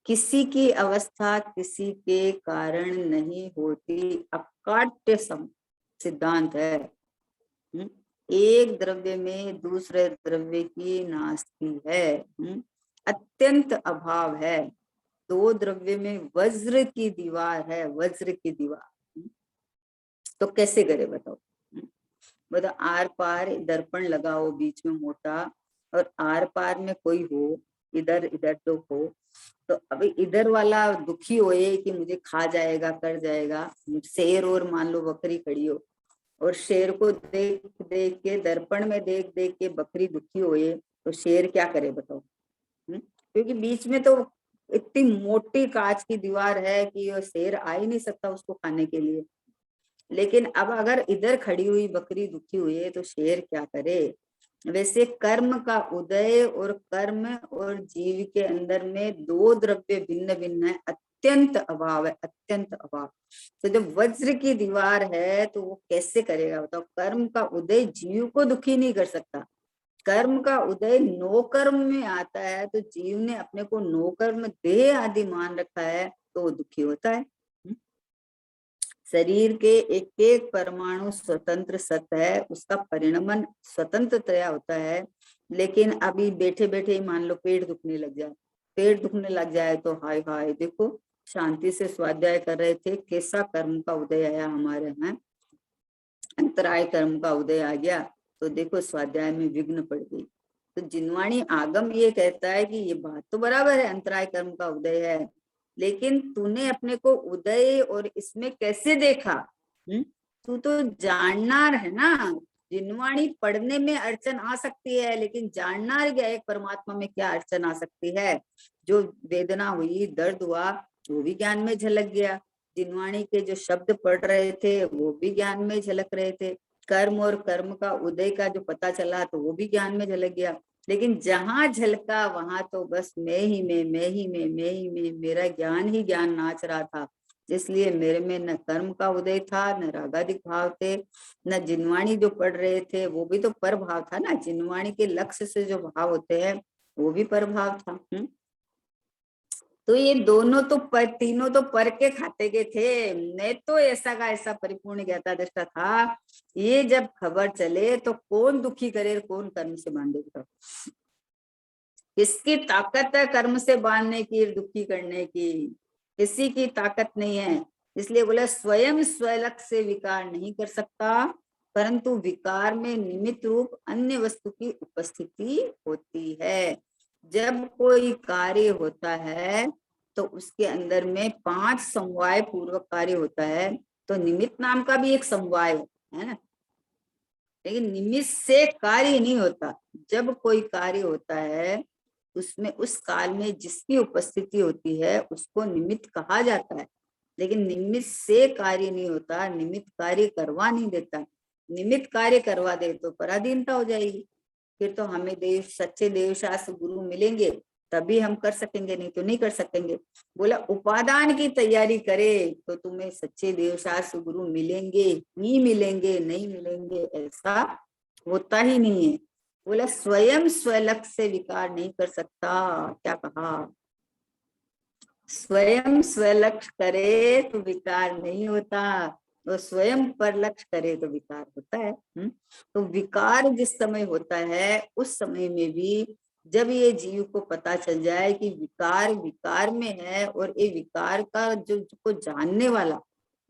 [SPEAKER 1] किसी की अवस्था किसी के कारण नहीं होती, अकाट्य सिद्धांत है। एक द्रव्य में दूसरे द्रव्य की नास्ति है, अत्यंत अभाव है। दो द्रव्य में वज्र की दीवार है, वज्र की दीवार, तो कैसे करे बताओ? बताओ, आर पार दर्पण लगाओ बीच में मोटा, और आर पार में कोई हो, इधर इधर तो हो, तो अभी इधर वाला दुखी होए कि मुझे खा जाएगा, कर जाएगा, शेर और मान लो बकरी खड़ी हो, और शेर को देख देख के, दर्पण में देख देख के बकरी दुखी होए, तो शेर क्या करे बताओ? क्योंकि बीच में तो इतनी मोटी कांच की दीवार है कि वो शेर आ ही नहीं सकता उसको खाने के लिए। लेकिन अब अगर इधर खड़ी हुई बकरी दुखी हुई है तो शेर क्या करे? वैसे कर्म का उदय और कर्म और जीव के अंदर में दो द्रव्य भिन्न भिन्न है, अत्यंत अभाव है, अत्यंत अभाव। तो जब वज्र की दीवार है तो वो कैसे करेगा बताओ? कर्म का उदय जीव को दुखी नहीं कर सकता, कर्म का उदय नो कर्म में आता है, तो जीव ने अपने को नो कर्म देह आदि मान रखा है तो वो दुखी होता है। शरीर के एक एक परमाणु स्वतंत्र सत्य है, उसका परिणमन स्वतंत्रतया होता है। लेकिन अभी बैठे बैठे ही मान लो पेट दुखने लग जाए, पेट दुखने लग जाए तो हाय हाय, देखो शांति से स्वाध्याय कर रहे थे, कैसा कर्म का उदय आया हमारे यहाँ, अंतराय कर्म का उदय आ गया, तो देखो स्वाध्याय में विघ्न पड़ गई। तो जिनवाणी आगम ये कहता है कि ये बात तो बराबर है, अंतराय कर्म का उदय है, लेकिन तूने अपने को उदय और इसमें कैसे देखा? तू तो जाननार है ना। जिनवाणी पढ़ने में अड़चन आ सकती है, लेकिन जाननार क्या एक परमात्मा में क्या अड़चन आ सकती है? जो वेदना हुई, दर्द हुआ, वो भी ज्ञान में झलक गया, जिनवाणी के जो शब्द पढ़ रहे थे वो भी ज्ञान में झलक रहे थे, कर्म और कर्म का उदय का जो पता चला तो वो भी ज्ञान में झलक गया। लेकिन जहां झलका वहां तो बस मैं ही में, मैं ही में, मैं ही में, मेरा ज्ञान ही ज्ञान नाच रहा था। इसलिए मेरे में न कर्म का उदय था, न रागादिक भाव थे, न जिनवाणी जो पढ़ रहे थे वो भी तो पर भाव था ना, जिनवाणी के लक्ष्य से जो भाव होते हैं वो भी पर भाव था। तो ये दोनों तो तीनों तो पर के खाते के थे। मैं तो ऐसा का ऐसा परिपूर्ण ज्ञाता दृष्टा था, ये जब खबर चले तो कौन दुखी करे, कौन कर्म से बांधेगा? किसकी ताकत है कर्म से बांधने की, दुखी करने की? किसी की ताकत नहीं है। इसलिए बोला स्वयं स्वलक्ष से विकार नहीं कर सकता, परंतु विकार में निमित्त रूप अन्य वस्तु की उपस्थिति होती है। जब कोई कार्य होता है तो उसके अंदर में 5 समवाय पूर्वक कार्य होता है, तो निमित्त नाम का भी एक समवाय है ना, लेकिन निमित्त से कार्य नहीं होता। जब कोई कार्य होता है उसमें उस काल में जिसकी उपस्थिति होती है उसको निमित्त कहा जाता है, लेकिन निमित्त से कार्य नहीं होता, निमित्त कार्य करवा नहीं देता। निमित्त कार्य करवा दे तो पराधीनता हो जाएगी, फिर तो हमें देव सच्चे देवशास्त्र गुरु मिलेंगे तभी हम कर सकेंगे, नहीं तो नहीं कर सकेंगे। बोला उपादान की तैयारी करे तो तुम्हें सच्चे देवशास्त्र गुरु मिलेंगे ही मिलेंगे, नहीं मिलेंगे ऐसा होता ही नहीं है। बोला स्वयं स्वलक्ष्य से विकार नहीं कर सकता। क्या कहा? स्वयं स्वलक्ष्य करे तो विकार नहीं होता, तो स्वयं पर लक्ष्य करे तो विकार होता है। तो विकार जिस समय होता है उस समय में भी जब ये जीव को पता चल जाए कि विकार विकार में है, और ये विकार का जो को जानने वाला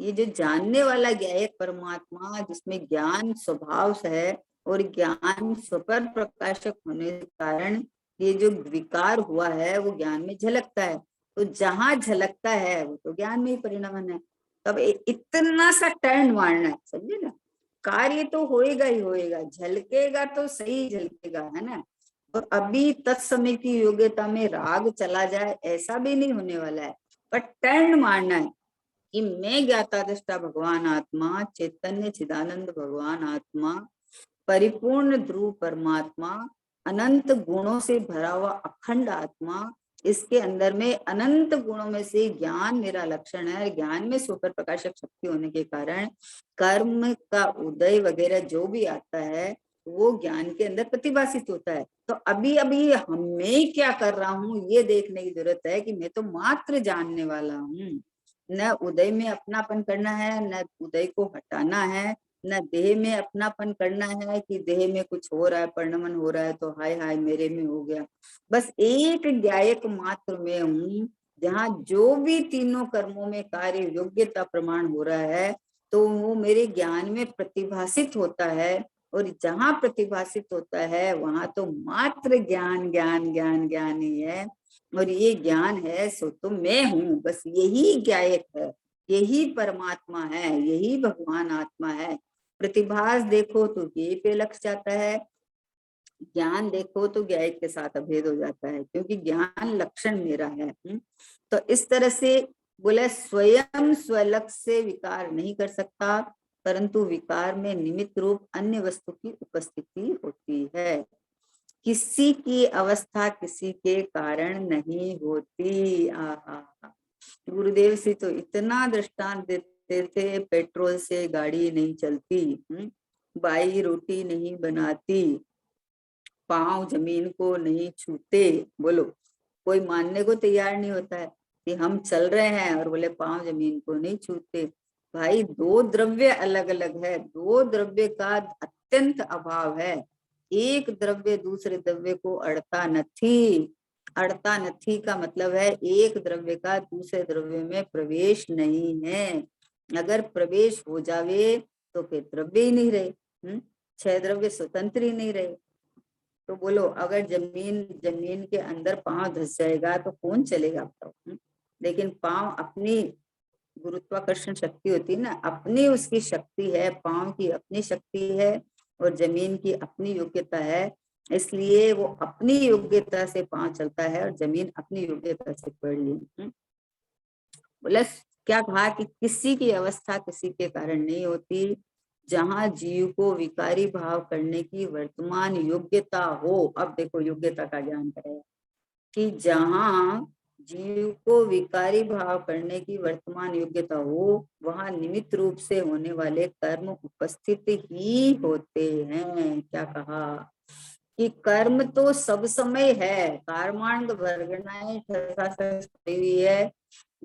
[SPEAKER 1] ये जो जानने वाला ज्ञायक परमात्मा, जिसमें ज्ञान स्वभाव से है और ज्ञान स्वपर प्रकाशक होने के कारण ये जो विकार हुआ है वो ज्ञान में झलकता है। तो जहां झलकता है वो तो ज्ञान में ही परिणमन है। तब इतना सा टर्न मारना है, समझे ना। कार्य तो होएगा ही होएगा, झलकेगा तो सही झलकेगा, है ना। और अभी तत्समय की योग्यता में राग चला जाए ऐसा भी नहीं होने वाला है, पर टर्न मारना है कि मैं ज्ञाता दृष्टा भगवान आत्मा, चैतन्य चिदानंद भगवान आत्मा, परिपूर्ण ध्रुव परमात्मा, अनंत गुणों से भरा हुआ अखंड आत्मा, इसके अंदर में अनंत गुणों में से ज्ञान मेरा लक्षण है। ज्ञान में सुपर प्रकाशक शक्ति होने के कारण कर्म का उदय वगैरह जो भी आता है वो ज्ञान के अंदर प्रतिभाषित होता है। तो अभी अभी मैं क्या कर रहा हूँ ये देखने की जरूरत है कि मैं तो मात्र जानने वाला हूँ। न उदय में अपनापन करना है, न उदय को हटाना है, न देह में अपनापन करना है कि देह में कुछ हो रहा है, परिणमन हो रहा है तो हाय हाय मेरे में हो गया। बस एक ज्ञायक मात्र में हूँ, जहाँ जो भी तीनों कर्मों में कार्य योग्यता प्रमाण हो रहा है तो वो मेरे ज्ञान में प्रतिभाषित होता है। और जहां प्रतिभाषित होता है वहां तो मात्र ज्ञान ज्ञान ज्ञान ज्ञान ही है। और ये ज्ञान है सो तो मैं हूँ, बस यही ज्ञायक है, यही परमात्मा है, यही भगवान आत्मा है। प्रतिभास देखो तो ये पे लग जाता है, ज्ञान देखो तो ज्ञायक के साथ अभेद हो जाता है, क्योंकि ज्ञान लक्षण मेरा है। तो इस तरह से बोले स्वयं स्वलक्ष्य से विकार नहीं कर सकता, परंतु विकार में निमित्त रूप अन्य वस्तु की उपस्थिति होती है। किसी की अवस्था किसी के कारण नहीं होती। गुरुदेव से तो इतना दृष्टांत देते थे, पेट्रोल से गाड़ी नहीं चलती, बाई रोटी नहीं बनाती, पांव जमीन को नहीं छूते। बोलो, कोई मानने को तैयार नहीं होता है कि हम चल रहे हैं और बोले पांव जमीन को नहीं छूते। भाई दो द्रव्य अलग अलग है, दो द्रव्य का अत्यंत अभाव है। एक द्रव्य दूसरे द्रव्य को अड़ता नहीं। अड़ता नहीं का मतलब है एक द्रव्य का दूसरे द्रव्य में प्रवेश नहीं है। अगर प्रवेश हो जावे तो फिर द्रव्य ही नहीं रहे, छह द्रव्य स्वतंत्र ही नहीं रहे। तो बोलो, अगर जमीन जमीन के अंदर पांव धस जाएगा तो कौन चलेगा बताओ। लेकिन पांव अपनी गुरुत्वाकर्षण शक्ति होती है ना, अपनी उसकी शक्ति है, पांव की अपनी शक्ति है और जमीन की अपनी योग्यता है, इसलिए वो अपनी योग्यता से पांव चलता है और जमीन अपनी योग्यता से पड़ी है। बोला क्या कहा कि किसी की अवस्था किसी के कारण नहीं होती। जहां जीव को विकारी भाव करने की वर्तमान योग्यता हो, अब देखो योग्यता का ज्ञान करेगा कि जहां जीव को विकारी भाव करने की वर्तमान योग्यता हो वहां निमित्त रूप से होने वाले कर्म उपस्थित ही होते हैं। क्या कहा कि कर्म तो सब समय है, कर्मांग वर्गणाएं हुई है।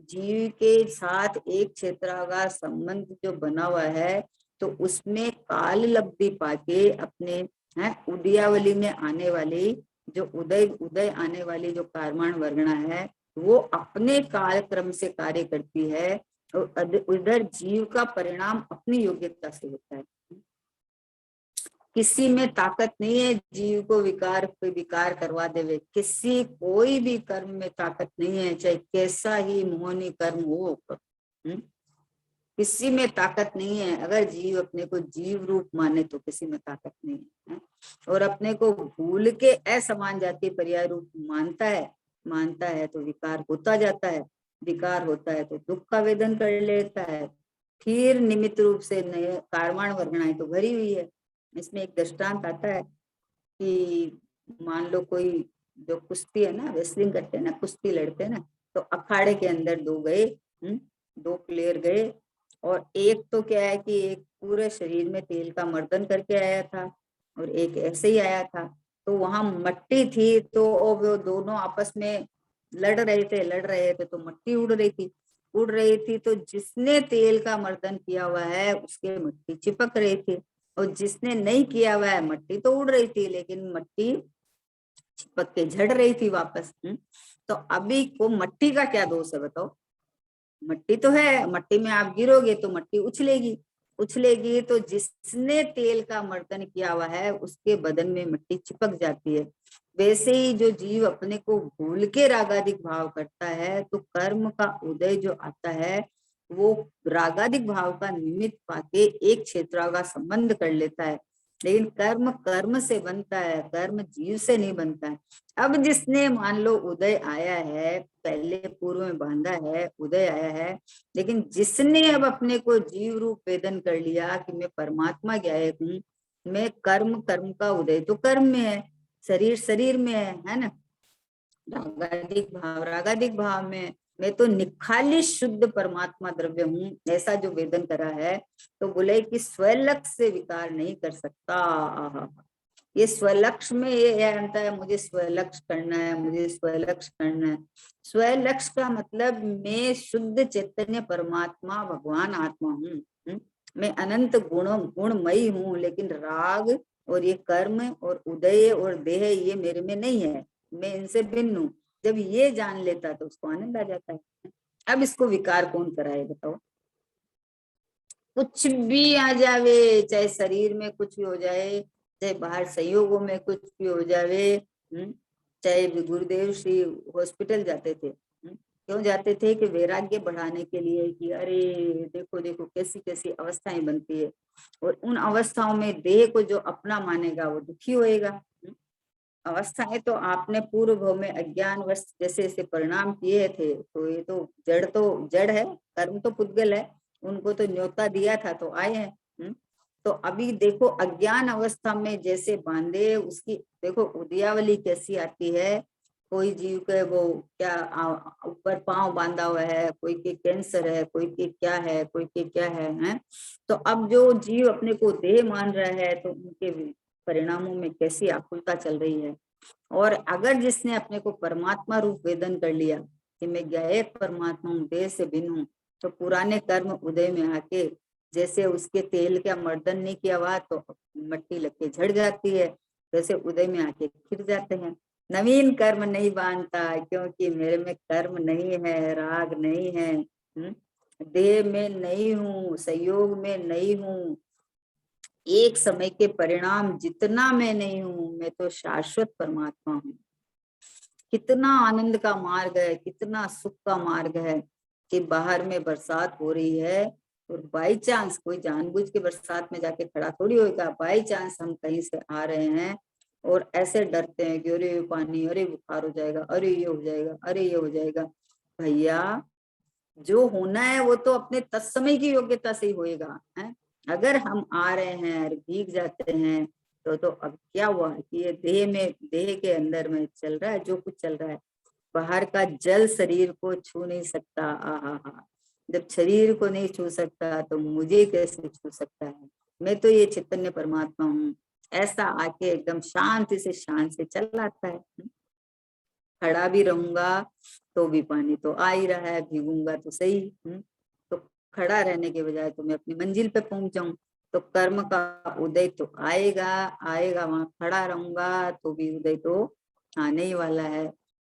[SPEAKER 1] जीव के साथ एक क्षेत्रागार संबंध जो बना हुआ है तो उसमें काल लब्धि पाके अपने है उदयावली में आने वाली जो उदय उदय आने वाली जो कर्माण वर्गणा है वो अपने कार्यक्रम से कार्य करती है और उधर जीव का परिणाम अपनी योग्यता से होता है। किसी में ताकत नहीं है जीव को विकार पे विकार करवा देवे, किसी कोई भी कर्म में ताकत नहीं है, चाहे कैसा ही मोहनी कर्म हो। किसी में ताकत नहीं है। अगर जीव अपने को जीव रूप माने तो किसी में ताकत नहीं है, और अपने को भूल के असमान जाति पर्याय रूप मानता है तो विकार होता जाता है। विकार होता है तो दुख का वेदन कर लेता है। फिर निमित्त रूप से नए कार्माण वर्गणाएं तो भरी हुई है। इसमें एक दृष्टांत आता है कि मान लो कोई जो कुश्ती है ना, रेसलिंग करते हैं ना, कुश्ती लड़ते हैं ना, तो अखाड़े के अंदर दो गए, दो प्लेयर गए, और एक तो क्या है कि एक पूरे शरीर में तेल का मर्दन करके आया था और एक ऐसे ही आया था। तो वहां मट्टी थी तो वो दोनों आपस में लड़ रहे थे तो मट्टी उड़ रही थी। तो जिसने तेल का मर्दन किया हुआ है उसके मट्टी चिपक रही थी, और जिसने नहीं किया हुआ है मट्टी तो उड़ रही थी लेकिन मट्टी चिपक के झड़ रही थी वापस। तो अभी को मट्टी का क्या दोष है बताओ। मट्टी तो है, मट्टी में आप गिरोगे तो मट्टी उछलेगी, उछलेगी तो जिसने तेल का मर्दन किया हुआ है उसके बदन में मिट्टी चिपक जाती है। वैसे ही जो जीव अपने को भूल के रागादिक भाव करता है तो कर्म का उदय जो आता है वो रागादिक भाव का निमित्त पाके एक क्षेत्र का संबंध कर लेता है। लेकिन कर्म कर्म से बनता है, कर्म जीव से नहीं बनता है। अब जिसने मान लो उदय आया है, पहले पूर्व में बांधा है, उदय आया है, लेकिन जिसने अब अपने को जीव रूप वेदन कर लिया कि मैं परमात्मा ज्ञायक हूँ, मैं कर्म, कर्म का उदय तो कर्म में है, शरीर शरीर में है ना, रागादिक भाव रागादिक भाव में, मैं तो निखाली शुद्ध परमात्मा द्रव्य हूँ, ऐसा जो वेदन करा है। तो बोले कि स्वलक्ष्य से विकार नहीं कर सकता। आहा, ये स्वलक्ष्य में ये आता है, मुझे स्वलक्ष्य करना है, मुझे स्वलक्ष्य करना है। स्वलक्ष्य का मतलब मैं शुद्ध चैतन्य परमात्मा भगवान आत्मा हूँ, मैं अनंत गुणमयी हूँ, लेकिन राग और ये कर्म और उदय और देह ये मेरे में नहीं है, मैं इनसे भिन्न हूँ। जब ये जान लेता तो उसको आनंद आ जाता है। अब इसको विकार कौन कराए बताओ? कुछ भी आ जावे, चाहे शरीर में कुछ भी हो जाए, चाहे बाहर संयोगों में कुछ भी हो जावे। चाहे गुरुदेव श्री हॉस्पिटल जाते थे, क्यों जाते थे? कि वैराग्य बढ़ाने के लिए, कि अरे देखो देखो कैसी कैसी अवस्थाएं बनती है, और उन अवस्थाओं में देह को जो अपना मानेगा वो दुखी होएगा। अवस्थाएं तो आपने पूर्व भव में अज्ञान वश जैसे ऐसे परिणाम किए थे, तो जड़ है, कर्म तो पुद्गल है, उनको तो न्योता दिया था तो आए हैं। तो अभी देखो अज्ञान अवस्था में जैसे बांधे, उसकी देखो उदयावली कैसी आती है। कोई जीव के वो क्या ऊपर पांव बांधा हुआ है, कोई के कैंसर है, कोई के क्या है, कोई के क्या है? तो अब जो जीव अपने को देह मान रहा है तो उनके परिणामों में कैसी आकुलता चल रही है। और अगर जिसने अपने को परमात्मा रूप वेदन कर लिया कि मैं ज्ञायक परमात्मा हूँ, देह से भिन्न हूँ, तो पुराने कर्म उदय में आके जैसे उसके तेल का मर्दन नहीं किया हुआ तो मट्टी लग के झड़ जाती है, जैसे उदय में आके खिर जाते हैं। नवीन कर्म नहीं बांधता क्योंकि मेरे में कर्म नहीं है, राग नहीं है, देह में नहीं हूँ, संयोग में नहीं हूँ, एक समय के परिणाम जितना मैं नहीं हूं, मैं तो शाश्वत परमात्मा हूँ। कितना आनंद का मार्ग है, कितना सुख का मार्ग है कि बाहर में बरसात हो रही है और बाई चांस, कोई जानबूझ के बरसात में जाके खड़ा थोड़ी होगा, बाई चांस हम कहीं से आ रहे हैं और ऐसे डरते हैं कि अरे पानी, अरे बुखार हो जाएगा, अरे ये हो जाएगा, अरे ये हो जाएगा। भैया जो होना है वो तो अपने तत्समय की योग्यता से ही होएगा है। अगर हम आ रहे हैं और भीग जाते हैं तो अब क्या हुआ कि ये देह में, देह के अंदर में चल रहा है जो कुछ चल रहा है, बाहर का जल शरीर को छू नहीं सकता। आहा, जब शरीर को नहीं छू सकता तो मुझे कैसे छू सकता है? मैं तो ये चैतन्य परमात्मा हूँ। ऐसा आके एकदम शांति से शांत से चल आता है। खड़ा भी रहूंगा तो भी पानी तो आ ही रहा है, भीगूंगा तो सही। तो खड़ा रहने के बजाय तो मैं अपनी मंजिल पे पहुंच जाऊं। तो कर्म का उदय तो आएगा आएगा, वहां खड़ा रहूंगा तो भी उदय तो आने ही वाला है।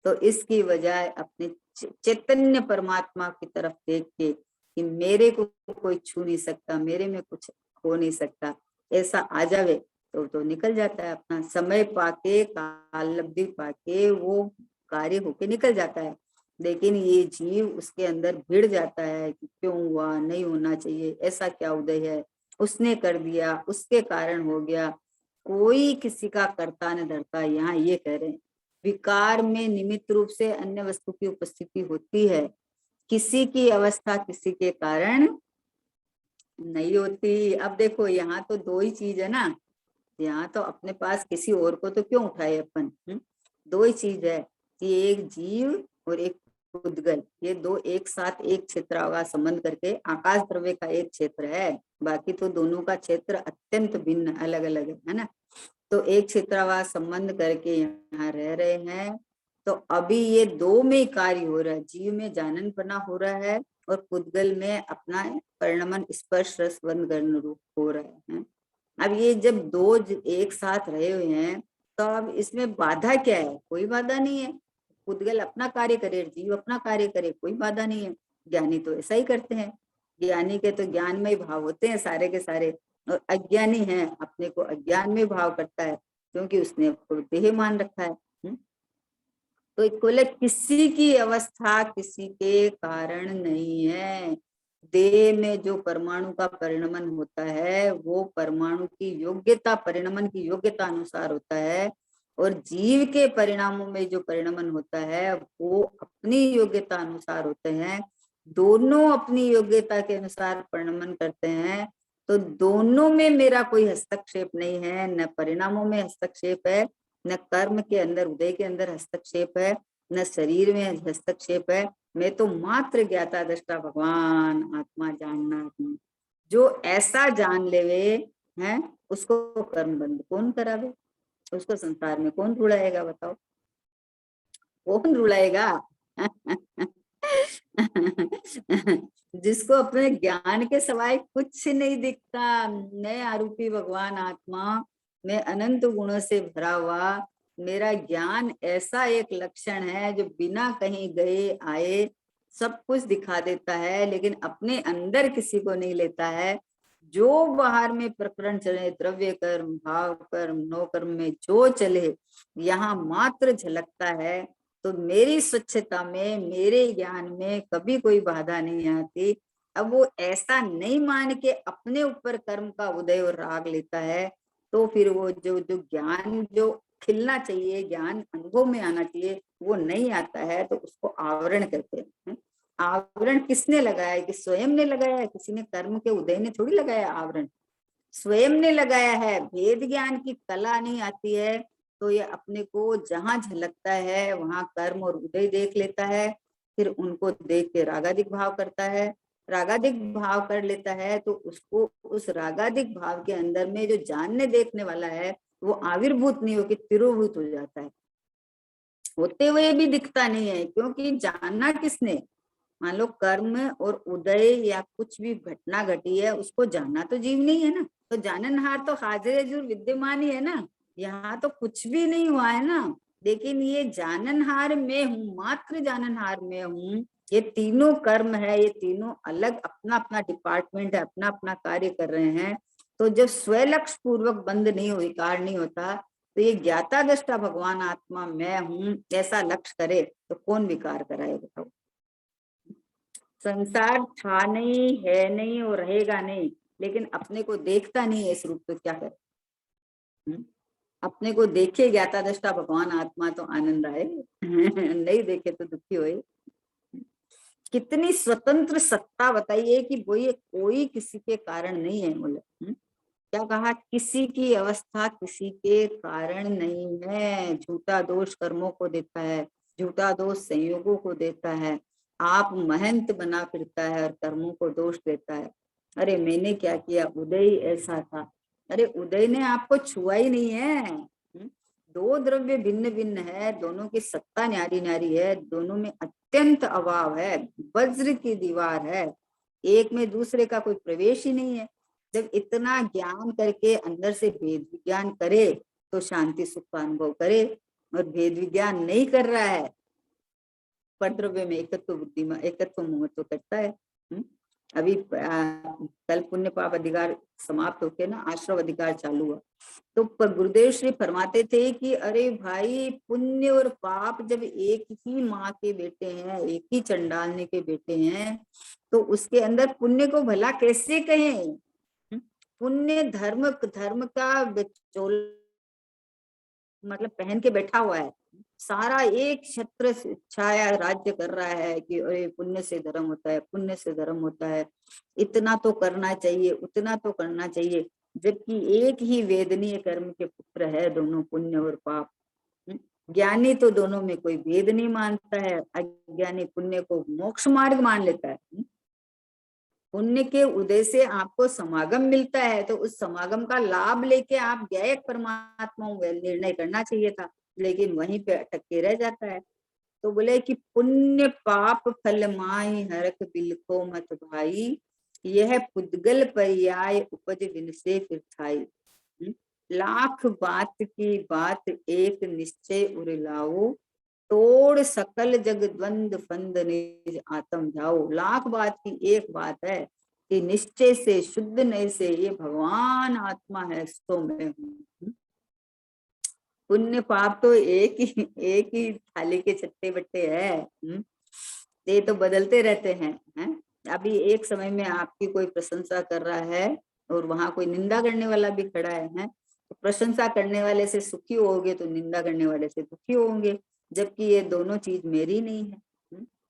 [SPEAKER 1] तो इसकी बजाय अपने चैतन्य परमात्मा की तरफ देख के कि मेरे को कोई छू नहीं सकता, मेरे में कुछ हो नहीं सकता, ऐसा आ जावे तो निकल जाता है अपना समय पाके, काल लब्धि पाके वो कार्य होके निकल जाता है। लेकिन ये जीव उसके अंदर भिड़ जाता है कि क्यों हुआ, नहीं होना चाहिए, ऐसा क्या उदय है, उसने कर दिया, उसके कारण हो गया। कोई किसी का करता न धरता। यहाँ ये कह रहे हैं विकार में निमित्त रूप से अन्य वस्तु की उपस्थिति होती है, किसी की अवस्था किसी के कारण नहीं होती। अब देखो यहाँ तो दो ही चीज है ना, यहाँ तो अपने पास किसी और को तो क्यों उठाए अपन। दो ही चीज है कि एक जीव और एक उद्गल, ये दो एक साथ एक क्षेत्र का संबंध करके आकाश द्रव्य का एक क्षेत्र है, बाकी तो दोनों का क्षेत्र अत्यंत भिन्न अलग अलग है ना। तो एक क्षेत्र का संबंध करके यहाँ रह रहे हैं। तो अभी ये दो में कार्य हो रहा है, जीव में जाननपना हो रहा है और पुद्गल में अपना परिणमन स्पर्श रस बंध गर्ण रूप हो रहा है। अब ये जब दो एक साथ रहे हुए हैं तो अब इसमें बाधा क्या है? कोई बाधा नहीं है। पुद्गल अपना कार्य करे, जीव अपना कार्य करे, कोई बाधा नहीं है। ज्ञानी तो ऐसा ही करते हैं, ज्ञानी के तो ज्ञान में ही भाव होते हैं सारे के सारे, और अज्ञानी है अपने को अज्ञान में भाव करता है क्योंकि उसने अपने देह मान रखा है। तो बोले किसी की अवस्था किसी के कारण नहीं है। देह में जो परमाणु का परिणमन होता है वो परमाणु की योग्यता, परिणमन की योग्यता अनुसार होता है, और जीव के परिणामों में जो परिणमन होता है वो अपनी योग्यता अनुसार होते हैं। दोनों अपनी योग्यता के अनुसार परिणमन करते हैं, तो दोनों में मेरा कोई हस्तक्षेप नहीं है, न परिणामों में हस्तक्षेप है, न कर्म के अंदर उदय के अंदर हस्तक्षेप है, न शरीर में हस्तक्षेप है। मैं तो मात्र ज्ञाता दृष्टा भगवान आत्मा जानना हूँ। जो ऐसा जान लेवे है उसको कर्म बंध कौन करावे, उसको संसार में कौन रुलाएगा, बताओ कौन रुलाएगा। जिसको अपने ज्ञान के सिवाय कुछ नहीं दिखता, मैं आरूपी भगवान आत्मा, मैं अनंत गुणों से भरा हुआ, मेरा ज्ञान ऐसा एक लक्षण है जो बिना कहीं गए आए सब कुछ दिखा देता है, लेकिन अपने अंदर किसी को नहीं लेता है। जो बाहर में प्रकरण चले, द्रव्य कर्म, भाव कर्म, नो कर्म में जो चले, यहाँ मात्र झलकता है। तो मेरी स्वच्छता में, मेरे ज्ञान में कभी कोई बाधा नहीं आती। अब वो ऐसा नहीं मान के अपने ऊपर कर्म का उदय और राग लेता है, तो फिर वो जो जो ज्ञान जो खिलना चाहिए, ज्ञान अनुभव में आना चाहिए, वो नहीं आता है, तो उसको आवरण कहते हैं। आवरण किसने लगाया है? कि स्वयं ने लगाया है, किसी ने कर्म के उदय ने थोड़ी लगाया आवरण, स्वयं ने लगाया है। भेद ज्ञान की कला नहीं आती है तो ये अपने को जहां झलकता है वहां कर्म और उदय देख लेता है, फिर उनको देख के रागादिक भाव करता है। रागादिक भाव कर लेता है तो उसको उस रागादिक भाव के अंदर में जो जानने देखने वाला है वो आविर्भूत नहीं होकर तिरोभूत हो जाता है, होते हुए भी दिखता नहीं है। क्योंकि जानना किसने? मान लो कर्म और उदय या कुछ भी घटना घटी है, उसको जानना तो जीव नहीं है ना, तो जाननहार तो हाजिर जुर विद्यमान ही है ना, यहाँ तो कुछ भी नहीं हुआ है ना। लेकिन ये जाननहार में हूँ, मात्र जाननहार में हूँ। ये तीनों कर्म है, ये तीनों अलग अपना अपना डिपार्टमेंट है, अपना अपना कार्य कर रहे हैं। तो जब स्वलक्ष्य पूर्वक बंद नहीं हो, विकार नहीं होता, तो ये ज्ञाता दृष्टा भगवान आत्मा मैं हूँ ऐसा लक्ष्य करे तो कौन विकार कराए, बताओ। संसार था नहीं, है नहीं और रहेगा नहीं, लेकिन अपने को देखता नहीं है इस रूप, तो क्या करे? अपने को देखे ज्ञाता दृष्टा भगवान आत्मा तो आनंद आए। नहीं देखे तो दुखी होए। कितनी स्वतंत्र सत्ता बताइए कि वो ये कोई किसी के कारण नहीं है। बोले क्या कहा? किसी की अवस्था किसी के कारण नहीं है। झूठा दोष कर्मों को देता है, झूठा दोष संयोगों को देता है। आप महंत बना फिरता है और कर्मों को दोष देता है। अरे मैंने क्या किया, उदय ऐसा था। अरे उदय ने आपको छुआ ही नहीं है। दो द्रव्य भिन्न भिन्न है, दोनों की सत्ता न्यारी न्यारी है, दोनों में अत्यंत अभाव है, वज्र की दीवार है, एक में दूसरे का कोई प्रवेश ही नहीं है। जब इतना ज्ञान करके अंदर से भेद विज्ञान करे तो शांति सुख का अनुभव करे, और भेद विज्ञान नहीं कर रहा है, परद्रव्य में एकत्व बुद्धि में एकत्व महत्व करता है। अभी कल पुण्य पाप अधिकार समाप्त होके ना आश्रव अधिकार चालू हुआ, तो गुरुदेव श्री फरमाते थे कि अरे भाई, पुण्य और पाप जब एक ही माँ के बेटे हैं, एक ही चंडालने के बेटे हैं, तो उसके अंदर पुण्य को भला कैसे कहें? पुण्य धर्म धर्म का चोल मतलब पहन के बैठा हुआ है, सारा एक छत्र छाया राज्य कर रहा है कि अरे पुण्य से धर्म होता है, पुण्य से धर्म होता है, इतना तो करना चाहिए, उतना तो करना चाहिए, जबकि एक ही वेदनीय कर्म के पुत्र है दोनों, पुण्य और पाप। ज्ञानी तो दोनों में कोई भेद नहीं मानता है, अज्ञानी पुण्य को मोक्ष मार्ग मान लेता है। पुण्य के उदय से आपको समागम मिलता है, तो उस समागम का लाभ लेके आप ज्ञायक परमात्मा निर्णय करना चाहिए था, लेकिन वहीं पे अटक के रह जाता है। तो बोले कि पुण्य पाप फल माई हरख बिलखो मत भाई, यह पुद्गल पर्याय उपज बिन से फिर थाई। लाख बात की बात एक निश्चय उर लाओ, तोड़ सकल जग द्वंद फंद निज आत्म जाओ। लाख बात की एक बात है कि निश्चय से शुद्ध नहीं से ये भगवान आत्मा है सो मैं हूँ। पुण्य पाप तो एक ही थाली के चट्टे बट्टे है। ये तो बदलते रहते हैं। अभी एक समय में आपकी कोई प्रशंसा कर रहा है और वहां कोई निंदा करने वाला भी खड़ा है। तो प्रशंसा करने वाले से सुखी होगे तो निंदा करने वाले से दुखी होंगे, जबकि ये दोनों चीज मेरी नहीं है।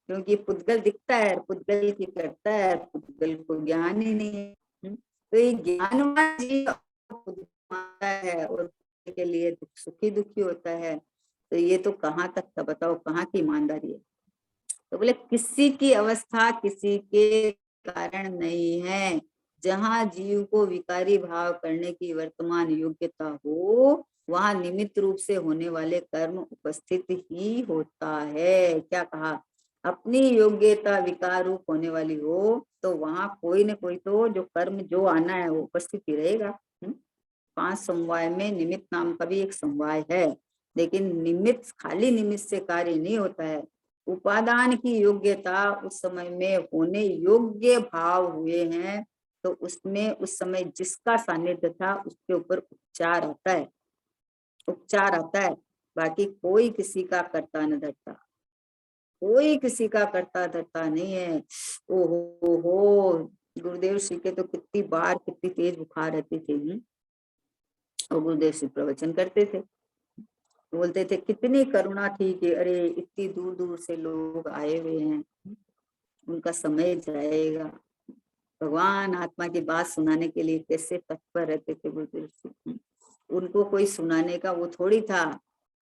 [SPEAKER 1] क्योंकि पुद्गल दिखता है, पुद्गल की करता है, पुद्गल को ज्ञान ही नहीं है। तो ये ज्ञानवान जीव मानता है और के लिए सुखी दुखी होता है। तो ये तो कहाँ तक का बताओ, कहाँ की ईमानदारी है। तो बोले किसी की अवस्था किसी के कारण नहीं है। जहां जीव को विकारी भाव करने की वर्तमान योग्यता हो वहां निमित्त रूप से होने वाले कर्म उपस्थित ही होता है। क्या कहा? अपनी योग्यता विकार रूप होने वाली हो तो वहां कोई न कोई तो जो कर्म जो आना है वो उपस्थित ही रहेगा। 5 समवाय में निमित्त नाम का भी एक समवाय है, लेकिन निमित्त खाली निमित्त से कार्य नहीं होता है। उपादान की योग्यता उस समय में होने योग्य भाव हुए हैं तो उसमें उस समय जिसका सानिध्य था उसके ऊपर उपचार आता है, उपचार आता है। बाकी कोई किसी का करता न धरता, कोई किसी का करता धरता नहीं है। ओहो हो, गुरुदेव श्री के तो कितनी बार कितनी तेज बुखार रहती थी। और गुरुदेव श्री प्रवचन करते थे, बोलते थे कितनी करुणा थी कि अरे इतनी दूर दूर से लोग आए हुए हैं, उनका समय जाएगा। भगवान आत्मा की बात सुनाने के लिए कैसे तत्पर रहते थे गुरुदेव श्री। उनको कोई सुनाने का वो थोड़ी था,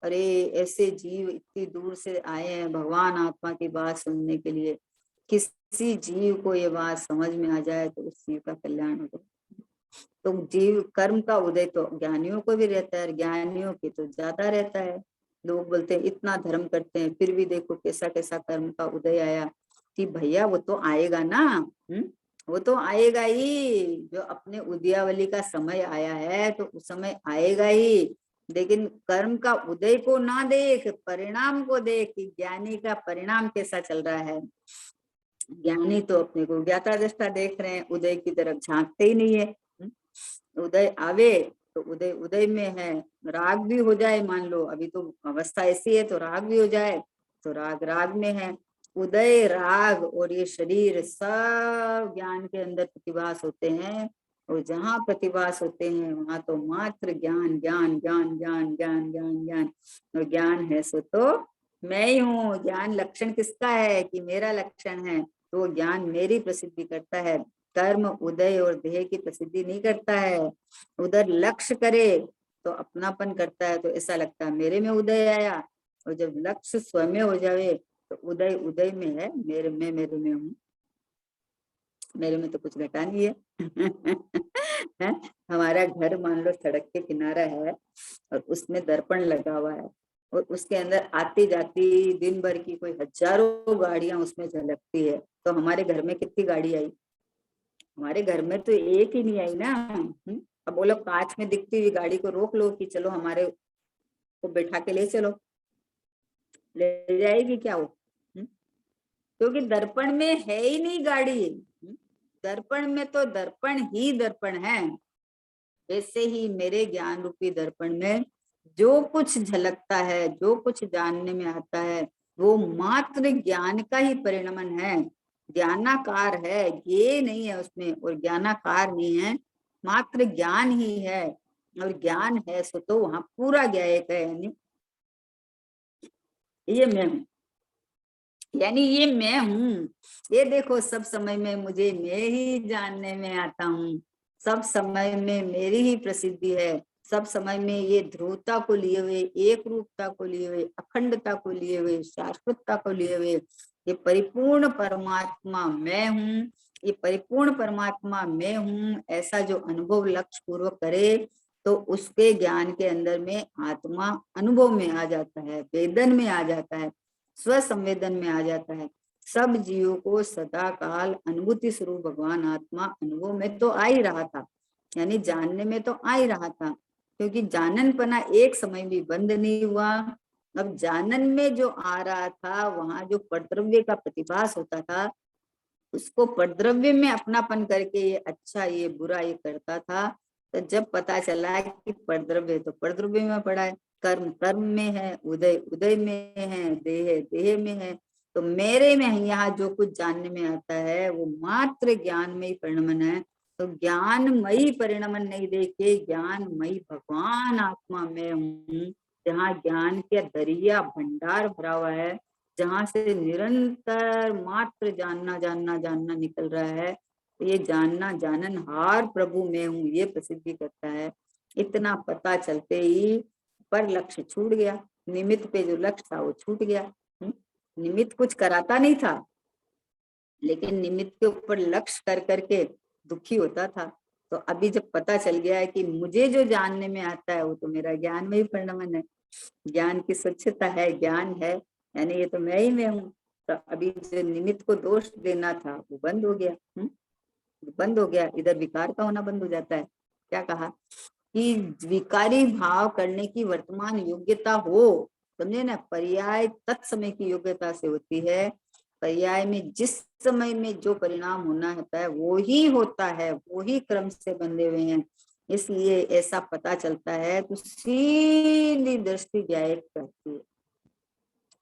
[SPEAKER 1] अरे ऐसे जीव इतनी दूर से आए हैं भगवान आत्मा की बात सुनने के लिए, किसी जीव को ये बात समझ में आ जाए तो उस जीव का कल्याण हो जाए। तो जीव कर्म का उदय तो ज्ञानियों को भी रहता है, ज्ञानियों की तो ज्यादा रहता है। लोग बोलते हैं इतना धर्म करते हैं फिर भी देखो कैसा कैसा कर्म का उदय आया। कि भैया वो तो आएगा ना, वो तो आएगा ही। जो अपने उदयावली का समय आया है तो उस समय आएगा ही। लेकिन कर्म का उदय को ना देख, परिणाम को देख कि ज्ञानी का परिणाम कैसा चल रहा है। ज्ञानी तो अपने को ज्ञाता दृष्टा देख रहे हैं, उदय की तरफ झांकते ही नहीं है। उदय आवे तो उदय उदय में है, राग भी हो जाए, मान लो अभी तो अवस्था ऐसी है तो राग भी हो जाए तो राग राग में है। उदय राग और ये शरीर सब ज्ञान के अंदर प्रतिभास होते हैं। और जहाँ प्रतिभास होते हैं वहां तो मात्र ज्ञान ज्ञान ज्ञान ज्ञान ज्ञान ज्ञान ज्ञान। और ज्ञान है सो तो मैं ही हूँ। ज्ञान लक्षण किसका है कि मेरा लक्षण है, तो ज्ञान मेरी प्रसिद्धि करता है। कर्म उदय और देह की प्रसिद्धि नहीं करता है। उधर लक्ष्य करे तो अपनापन करता है, तो ऐसा लगता है मेरे में उदय आया। और जब लक्ष्य स्वयं हो जाए तो उदय उदय में है, मेरे में हूँ, मेरे में तो कुछ घटा नहीं है। है? हमारा घर मान लो सड़क के किनारा है और उसमें दर्पण लगा हुआ है और उसके अंदर आती जाती दिन भर की कोई हजारों गाड़ियां उसमें झलकती है। तो हमारे घर में कितनी गाड़ी आई? हमारे घर में तो एक ही नहीं आई ना। अब बोलो कांच में दिखती हुई गाड़ी को रोक लो कि चलो हमारे को बैठा के ले चलो, ले जाएगी क्या वो? क्योंकि दर्पण में है ही नहीं गाड़ी। दर्पण में तो दर्पण ही दर्पण है। ऐसे ही मेरे ज्ञान रूपी दर्पण में जो कुछ झलकता है, जो कुछ जानने में आता है, वो मात्र ज्ञान का ही परिणमन है। ज्ञानाकार है, ये नहीं है उसमें, और ज्ञानाकार नहीं है, मात्र ज्ञान ही है। और ज्ञान है सो तो वहां पूरा ज्ञायक है, यानी ये मैं हूँ, यानी ये मैं हूँ। ये देखो सब समय में मुझे मैं ही जानने में आता हूँ, सब समय में मेरी ही प्रसिद्धि है, सब समय में ये ध्रुवता को लिए हुए, एक रूपता को लिए हुए, अखंडता को लिए हुए, शाश्वतता को लिए हुए ये परिपूर्ण परमात्मा मैं हूँ। ये परिपूर्ण परमात्मा मैं हूँ ऐसा जो अनुभव लक्ष्य पूर्वक करे तो उसके ज्ञान के अंदर में आत्मा अनुभव में आ जाता है, वेदन में आ जाता है, स्व संवेदन में आ जाता है। सब जीवों को सदा काल अनुभूति स्वरूप भगवान आत्मा अनुभव में तो आ ही रहा था, यानी जानने में तो आ ही रहा था। क्योंकि जाननपना एक समय भी बंद नहीं हुआ, अब जानन में जो आ रहा था, वहां जो परद्रव्य का प्रतिभास होता था, उसको परद्रव्य में अपनापन करके ये अच्छा ये बुरा ये करता था। तो जब पता चला कि परद्रव्य तो परद्रव्य में पड़ा है, कर्म कर्म में है, उदय उदय में है, देह देह में है, तो मेरे में यहाँ जो कुछ जानने में आता है वो मात्र ज्ञान में ही परिणमन है। तो ज्ञानमयी परिणमन नहीं देखे, ज्ञानमयी भगवान आत्मा में हूँ, जहाँ ज्ञान के दरिया भंडार भरा हुआ है, जहां से निरंतर मात्र जानना जानना जानना निकल रहा है। तो ये जानना जाननहार प्रभु में हूँ ये प्रसिद्धि करता है। इतना पता चलते ही पर लक्ष्य छूट गया, निमित्त पे जो लक्ष्य था वो छूट गया। निमित्त कुछ कराता नहीं था, लेकिन निमित्त के ऊपर लक्ष्य कर करके दुखी होता था। तो अभी जब पता चल गया है कि मुझे जो जानने में आता है वो तो मेरा ज्ञान में ही परिणमन है, ज्ञान की स्वच्छता है, ज्ञान है, यानी ये तो मैं ही में हूँ। तो अभी जो निमित्त को दोष देना था वो बंद हो गया। बंद हो गया, इधर विकार का होना बंद हो जाता है। क्या कहा कि विकारी भाव करने की वर्तमान योग्यता हो, समझे ना, पर्याय तत्समय की योग्यता से होती है। पर्याय में जिस समय में जो परिणाम होना होता है वो ही होता है, वो ही क्रम से बंधे हुए हैं। इसलिए ऐसा पता चलता है तो सीधी दृष्टि ज्ञायक पे आती है।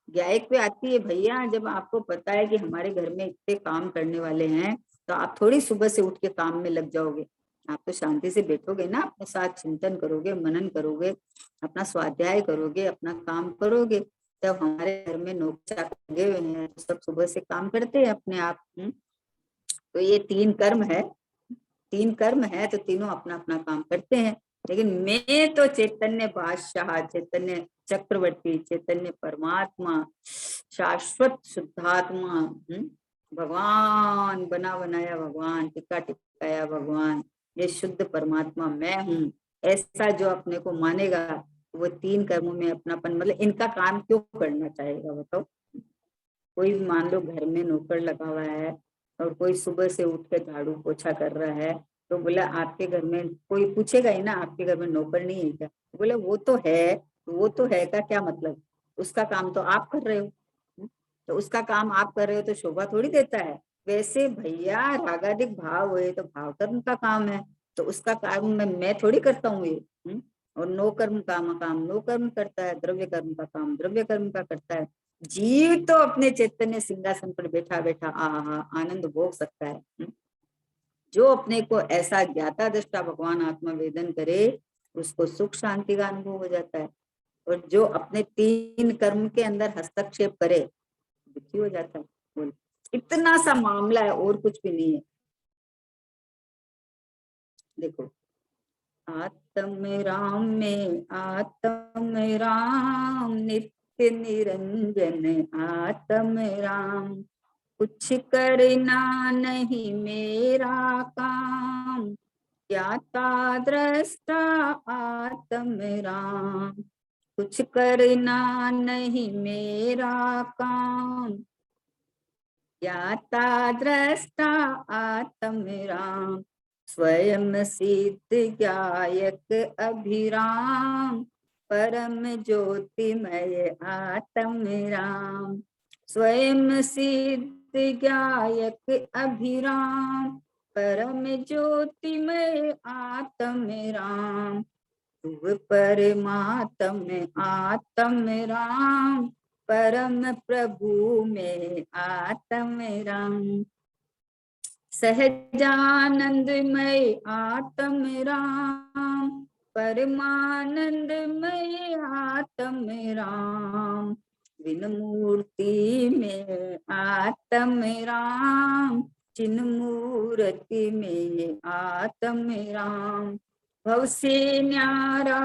[SPEAKER 1] ज्ञायक पे आती है भैया, जब आपको पता है कि हमारे घर में इतने काम करने वाले हैं, तो आप थोड़ी सुबह से उठ के काम में लग जाओगे। आप तो शांति से बैठोगे ना, अपने साथ चिंतन करोगे, मनन करोगे, अपना स्वाध्याय करोगे, अपना काम करोगे। जब हमारे घर में नौकर चाकर लगे हुए हैं तो सब सुबह से काम करते हैं अपने आप। तो ये तीन कर्म है, तीन कर्म है, तो तीनों अपना अपना काम करते हैं। लेकिन मैं तो चैतन्य बादशाह, चैतन्य चक्रवर्ती, चैतन्य परमात्मा, शाश्वत शुद्धात्मा, भगवान बना बनाया भगवान, टिका टिकाया भगवान, ये शुद्ध परमात्मा मैं हूँ, ऐसा जो अपने को मानेगा वो तीन कर्मों में अपनापन, मतलब इनका काम क्यों करना चाहेगा बताओ। कोई मान लो घर में नौकर लगा हुआ है और कोई सुबह से उठ के झाड़ू पोछा कर रहा है, तो बोला आपके घर में कोई पूछेगा ही ना, आपके घर में नौकर नहीं है क्या? बोले वो तो है, वो तो है का क्या मतलब, उसका काम तो आप कर रहे हो। तो उसका काम आप कर रहे हो तो शोभा थोड़ी देता है। वैसे भैया रागादिक भाव हुए तो भाव कर्म का काम है, तो उसका काम मैं थोड़ी करता हूँ ये। और नो कर्म काम काम नो कर्म करता है, द्रव्य कर्म का काम द्रव्य कर्म का करता है। जीव तो अपने चैतन्य सिंहासन पर बैठा बैठा आहा आनंद भोग सकता है। जो अपने को ऐसा ज्ञाता दृष्टा भगवान आत्मा वेदन करे, उसको सुख शांति का अनुभव हो जाता है। और जो अपने तीन कर्म के अंदर हस्तक्षेप करे, दुखी हो जाता है। बोल, इतना सा मामला है, और कुछ भी नहीं है। देखो, आत्म राम में आत्म राम, नित्य निरंजन आत्म राम, कुछ करना नहीं मेरा काम, ज्ञाता दृष्टा आत्म राम, कुछ करना नहीं मेरा काम, ज्ञाता दृष्टा आत्म राम, स्वयं सिद्ध गायक अभिराम, परम ज्योतिमय आत्म राम, स्वयं सिद्ध गायक अभिराम, परम ज्योतिमय आत्म राम, तू परमात्म आत्म राम, परम प्रभु में आत्म राम, सहजानंदमय आत्म राम, परमानंदमय आत्म राम, विनमूर्ति में आत्म राम, चिन्मूर्ति में आत्म राम, भव से न्यारा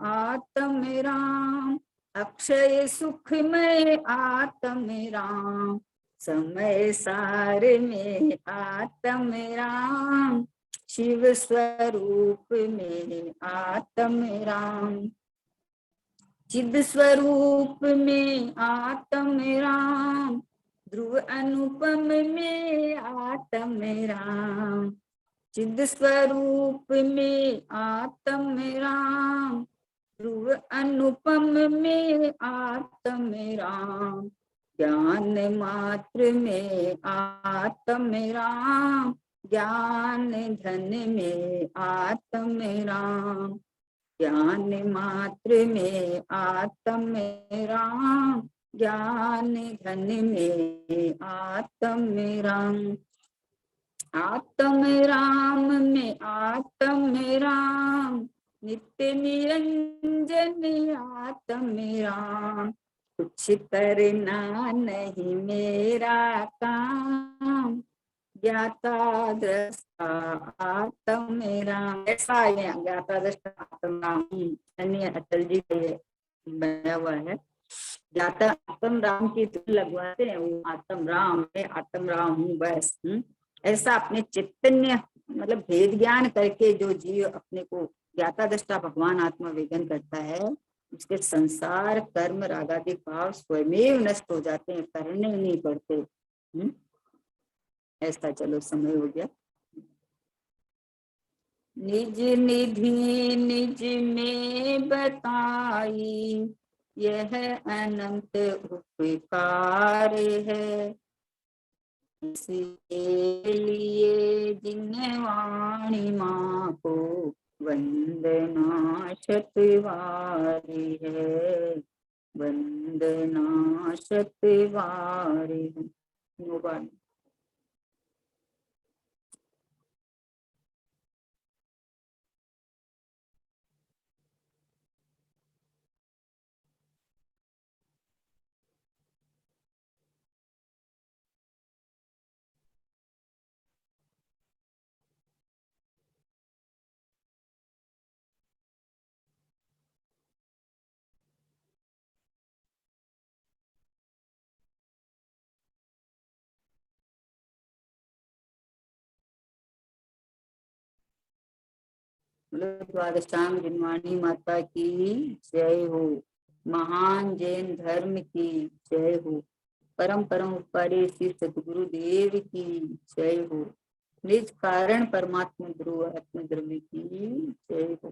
[SPEAKER 1] आत्म राम, अक्षय सुखमय आत्म राम, समय सार में आत्म राम, शिव स्वरूप में आत्म राम, चिद स्वरूप में आत्म राम, ध्रुव अनुपम में आत्म राम, चिद स्वरूप में आत्म राम, ध्रुव अनुपम में आत्म राम, ज्ञान मात्र में आत्म राम, ज्ञान धन में आत्म राम, ज्ञान मात्र में आत्म राम, ज्ञान धन में आत्म राम। आत्म राम में आत्म राम, नित्य निरंजन आत्म राम, कुछ करना नहीं मेरा काम, ज्ञाता दृष्टा आत्म राम। ऐसा है ज्ञाता दृष्टा आत्म राम, अन्य अटल जी का ये बना हुआ है। ज्ञाता आत्म राम की धुन लगवाते हैं, वो आत्म राम है, आत्म राम हूँ बस। ऐसा अपने चैतन्य मतलब भेद ज्ञान करके जो जीव अपने को ज्ञाता दृष्टा भगवान आत्मा वेदन करता है, उसके संसार कर्म रागादि भाव स्वयं नष्ट हो जाते हैं, करने नहीं पड़ते। ऐसा चलो समय हो गया। निज निधि निज में बताई, यह अनंत उपकार है, इसके लिए जिन वाणी माँ को वंदना शतवारी है, वंदना शतवारी है। द्वादशांग जिनवाणी माता की जय हो, महान जैन धर्म की जय हो, परम परम उपकारी श्री सदगुरु देव की जय हो, निज कारण परमात्मा ध्रुव आत्म धर्म की जय हो।